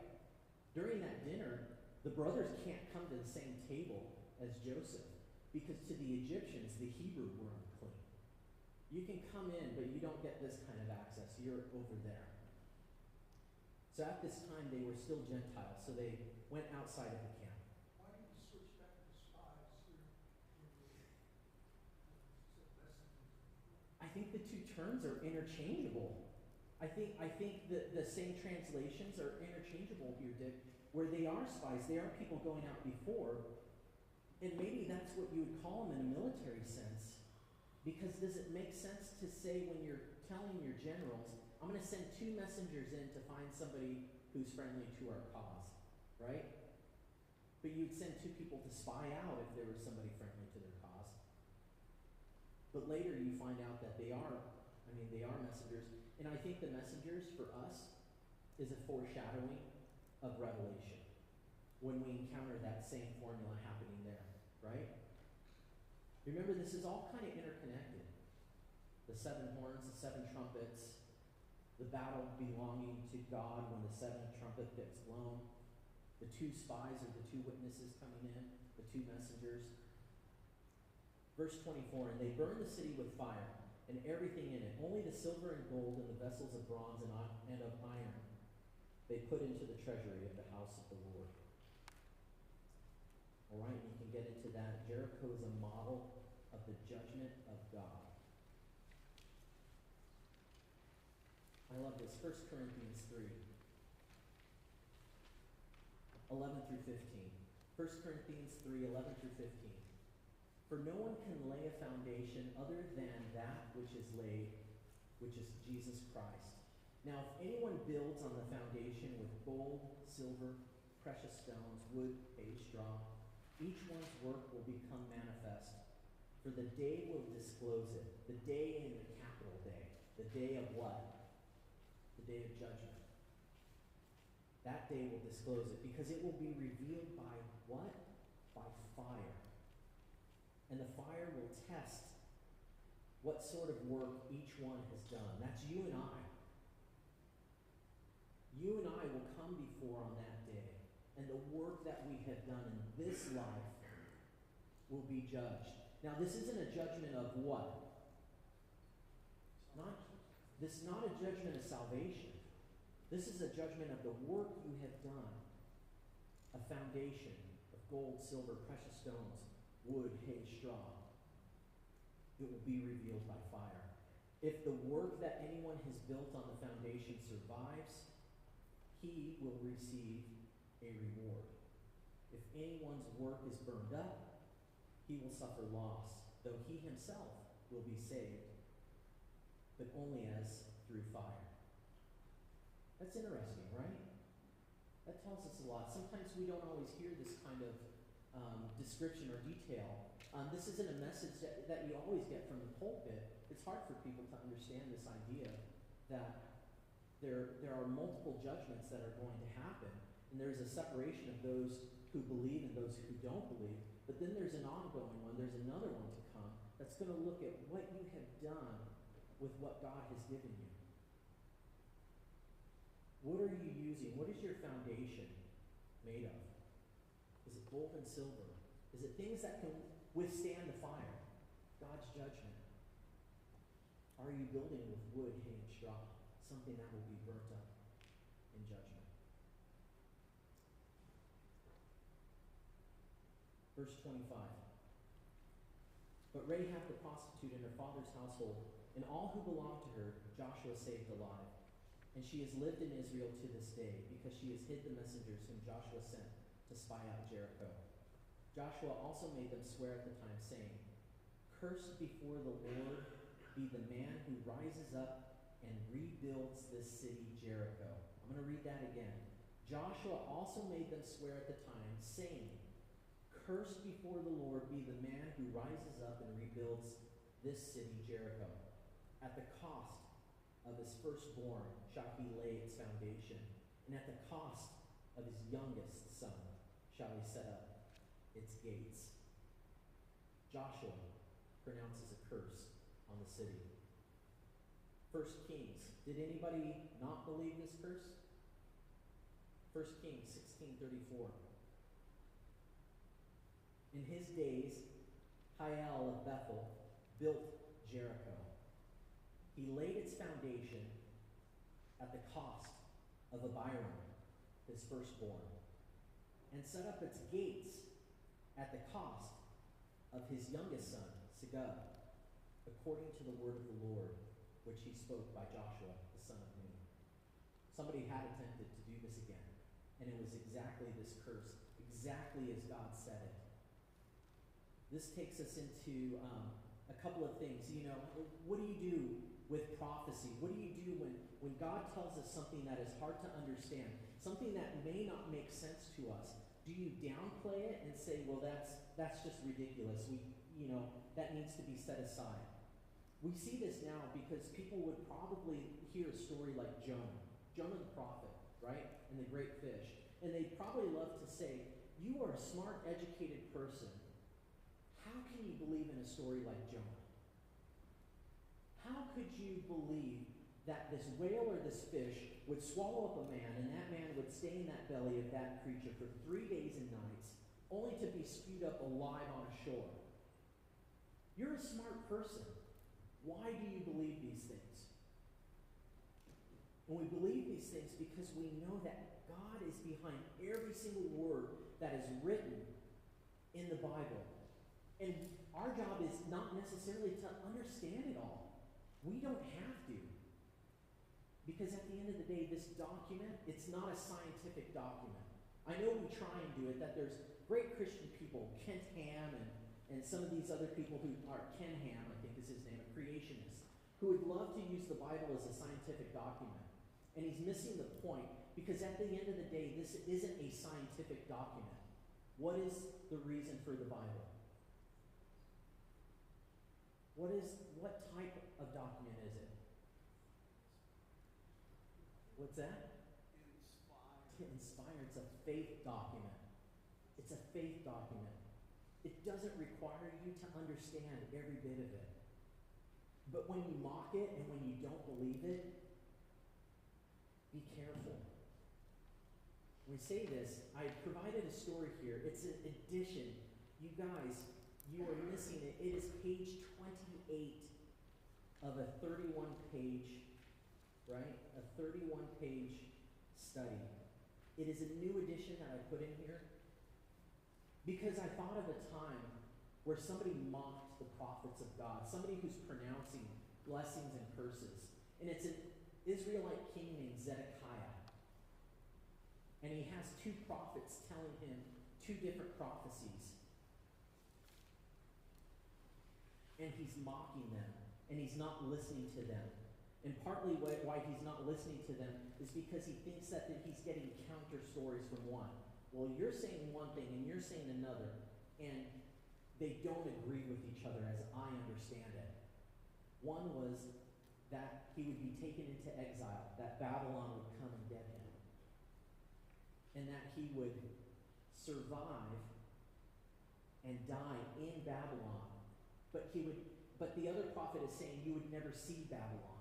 S1: During that dinner, the brothers can't come to the same table as Joseph, because to the Egyptians, the Hebrew were unclean. You can come in, but you don't get this kind of access. You're over there. So at this time, they were still Gentiles, so they went outside of the camp.
S4: Why did you switch back to spies here?
S1: I think the two terms are interchangeable. I think the same translations are interchangeable here, Dick, where they are spies. They are people going out before, and maybe that's what you would call them in a military sense. Because does it make sense to say when you're telling your generals, I'm going to send 2 messengers in to find somebody who's friendly to our cause, right? But you'd send two people to spy out if there was somebody friendly to their cause. But later you find out that they are messengers. And I think the messengers for us is a foreshadowing of Revelation when we encounter that same formula happening there, right? Remember, this is all kind of interconnected. The seven horns, the seven trumpets, the battle belonging to God when the seventh trumpet gets blown, the two spies or the two witnesses coming in, the two messengers. Verse 24, and they burned the city with fire, and everything in it, only the silver and gold and the vessels of bronze and of iron they put into the treasury of the house of the Lord. All right, you can get into that. Jericho is a model of the judgment of God. I love this. 1 Corinthians 3, 11 through 15. 1 Corinthians 3, 11 through 15. For no one can lay a foundation other than that which is laid, which is Jesus Christ. Now, if anyone builds on the foundation with gold, silver, precious stones, wood, hay, straw, each one's work will become manifest, for the day will disclose it. The day in the capital day. The day of what? The day of judgment. That day will disclose it, because it will be revealed by what? By fire. And the fire will test what sort of work each one has done. That's you and I. You and I will come before on that day, and the work that we have done in this life will be judged. Now, this isn't a judgment of what? This is not a judgment of salvation. This is a judgment of the work you have done. A foundation of gold, silver, precious stones, wood, hay, straw. It will be revealed by fire. If the work that anyone has built on the foundation survives, he will receive a reward. If anyone's work is burned up, he will suffer loss, though he himself will be saved, but only as through fire. That's interesting, right? That tells us a lot. Sometimes we don't always hear this kind of description or detail. This isn't a message that you always get from the pulpit. It's hard for people to understand this idea that there are multiple judgments that are going to happen, and there's a separation of those who believe and those who don't believe. But then there's an ongoing one. There's another one to come that's going to look at what you have done with what God has given you. What are you using? What is your foundation made of? Is it gold and silver? Is it things that can withstand the fire? God's judgment. Are you building with wood, hay, and straw? Something that will be burnt up in judgment. Verse 25. But Rahab the prostitute and her father's household, and all who belonged to her, Joshua saved alive. And she has lived in Israel to this day, because she has hid the messengers whom Joshua sent to spy out Jericho. Joshua also made them swear at the time, saying, Cursed before the Lord be the man who rises up and rebuilds this city Jericho. I'm going to read that again. Joshua also made them swear at the time, saying, Cursed before the Lord be the man who rises up and rebuilds this city Jericho. At the cost of his firstborn shall he lay its foundation, and at the cost of his youngest son shall he set up its gates. Joshua pronounces a curse on the city. 1 Kings. Did anybody not believe this curse? 1 Kings 16:34. In his days, Hiel of Bethel built Jericho. He laid its foundation at the cost of Abiram, his firstborn, and set up its gates at the cost of his youngest son, Segub, according to the word of the Lord, which he spoke by Joshua, the son of Nun. Somebody had attempted to do this again, and it was exactly this curse, exactly as God said it. This takes us into a couple of things. You know, what do you do with prophecy? What do you do when God tells us something that is hard to understand, something that may not make sense to us? Do you downplay it and say, well, that's just ridiculous. That needs to be set aside. We see this now because people would probably hear a story like Jonah the prophet, right? And the great fish. And they'd probably love to say, you are a smart, educated person. How can you believe in a story like Jonah? How could you believe that this whale or this fish would swallow up a man, and that man would stay in that belly of that creature for 3 days and nights, only to be spewed up alive on a shore? You're a smart person. Why do you believe these things? And we believe these things because we know that God is behind every single word that is written in the Bible. And our job is not necessarily to understand it all. We don't have to. Because at the end of the day, this document, it's not a scientific document. I know we try and do it, that there's great Christian people, Kent Ham and some of these other people who are, Ken Ham, I think is his name, a creationist, who would love to use the Bible as a scientific document. And he's missing the point, because at the end of the day, this isn't a scientific document. What is the reason for the Bible? What type of document is it? What's that? Inspired. It's a faith document. It's a faith document. It doesn't require you to understand every bit of it. But when you mock it and when you don't believe it, be careful. When we say this, I provided a story here. It's an addition. You guys, you are missing it. It is page 28 of a 31-page, right? A 31-page study. It is a new edition that I put in here because I thought of a time where somebody mocked the prophets of God, somebody who's pronouncing blessings and curses. And it's an Israelite king named Zedekiah. And he has two prophets telling him two different prophecies. And he's mocking them, and he's not listening to them. And partly why he's not listening to them is because he thinks that he's getting counter stories from one. Well, you're saying one thing and you're saying another, and they don't agree with each other as I understand it. One was that he would be taken into exile, that Babylon would come and get him, and that he would survive and die in Babylon. But the other prophet is saying you would never see Babylon.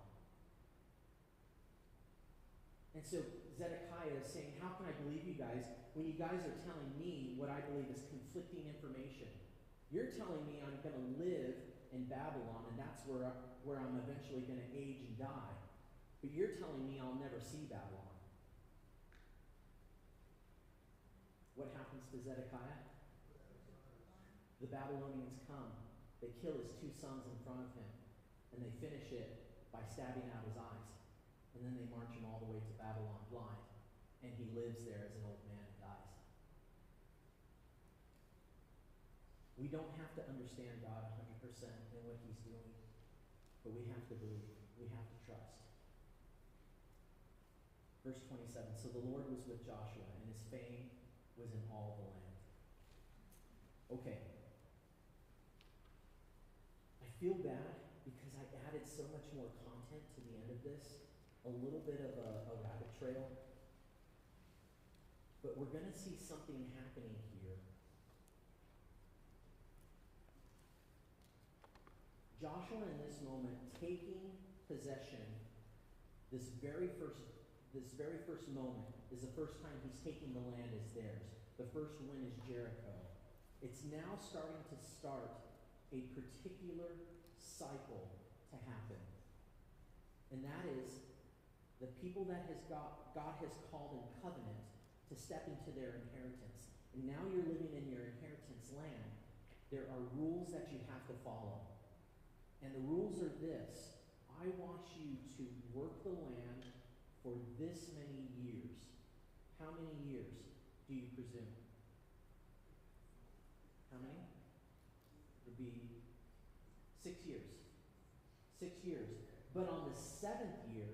S1: And so Zedekiah is saying, how can I believe you guys when you guys are telling me what I believe is conflicting information? You're telling me I'm going to live in Babylon, and that's where I'm eventually going to age and die. But you're telling me I'll never see Babylon. What happens to Zedekiah? The Babylonians come. They kill his two sons in front of him, and they finish it by stabbing out his eyes. And then they march him all the way to Babylon blind, and he lives there as an old man and dies. We don't have to understand God 100% in what he's doing, but we have to believe. We have to trust. Verse 27, so the Lord was with Joshua, and his fame was in all the land. Okay. I feel bad because I added so much more content to the end of this, a little bit of a rabbit trail. But we're going to see something happening here. Joshua in this moment taking possession, this very first moment is the first time he's taking the land as theirs. The first win is Jericho. It's now starting to start a particular cycle to happen. And that is the people that God has called in covenant to step into their inheritance. And now you're living in your inheritance land. There are rules that you have to follow. And the rules are this. I want you to work the land for this many years. How many years do you presume? How many? It would be 6 years. 6 years. But on the 7th year,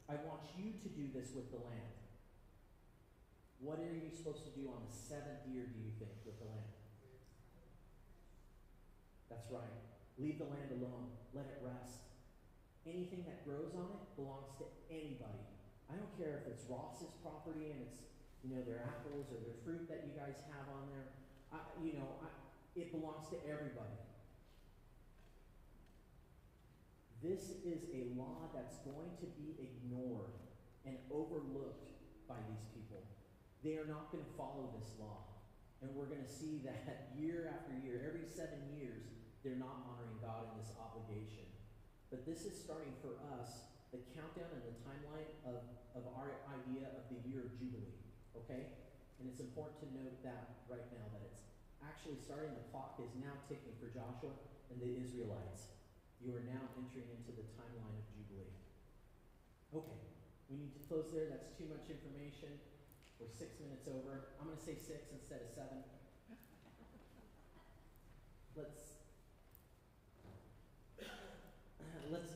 S1: I want you to do this with the land. What are you supposed to do on the seventh year, do you think, with the land? That's right. Leave the land alone. Let it rest. Anything that grows on it belongs to anybody. I don't care if it's Ross's property and it's, their apples or their fruit that you guys have on there. It belongs to everybody. This is a law that's going to be ignored and overlooked by these people. They are not going to follow this law. And we're going to see that year after year, every 7 years, they're not honoring God in this obligation. But this is starting for us, the countdown and the timeline of our idea of the year of Jubilee. Okay? And it's important to note that right now, that it's actually starting, the clock is now ticking for Joshua and the Israelites. You are now entering into the timeline of Jubilee. Okay, we need to close there. That's too much information. We're 6 minutes over. I'm going to say 6 instead of 7.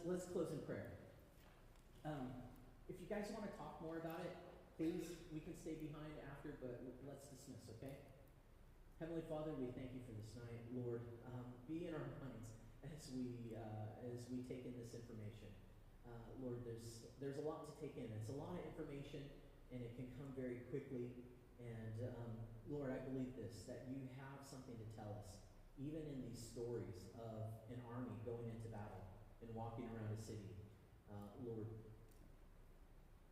S1: Let's close in prayer. If you guys want to talk more about it, please, we can stay behind after, but let's dismiss, okay? Heavenly Father, we thank you for this night. Lord, be in our minds as we take in this information. Lord, there's a lot to take in. It's a lot of information, and it can come very quickly. And Lord, I believe this, that you have something to tell us, even in these stories of an army going into battle and walking around a city. Lord,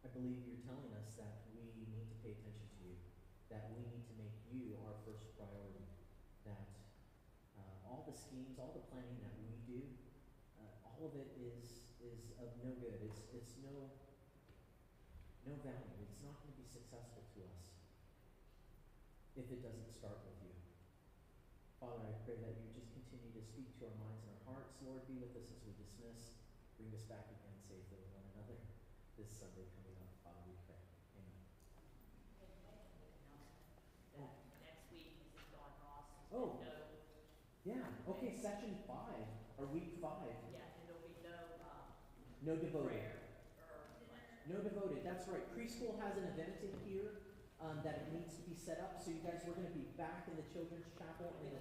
S1: I believe you're telling us that we need to pay attention to you, that we need to make you our first priority, that all the schemes, all the planning that we do, all of it is of no good. It's no value. It's not going to be successful to us if it doesn't start with you. Father, I pray that you just continue to speak to our minds and our hearts. Lord, be with us as we dismiss. Bring us back again safely with one another this Sunday coming up. Father, we pray. Amen.
S5: Next week, Mrs. Dawn Ross is
S1: Oh.
S5: no,
S1: Yeah. Okay, session 5, or week 5.
S5: yeah, and there'll be
S1: No devoted.
S5: prayer or lunch.
S1: No devoted. That's right. Preschool has an event in here that it needs to be set up. So you guys, we're going to be back in the children's chapel in the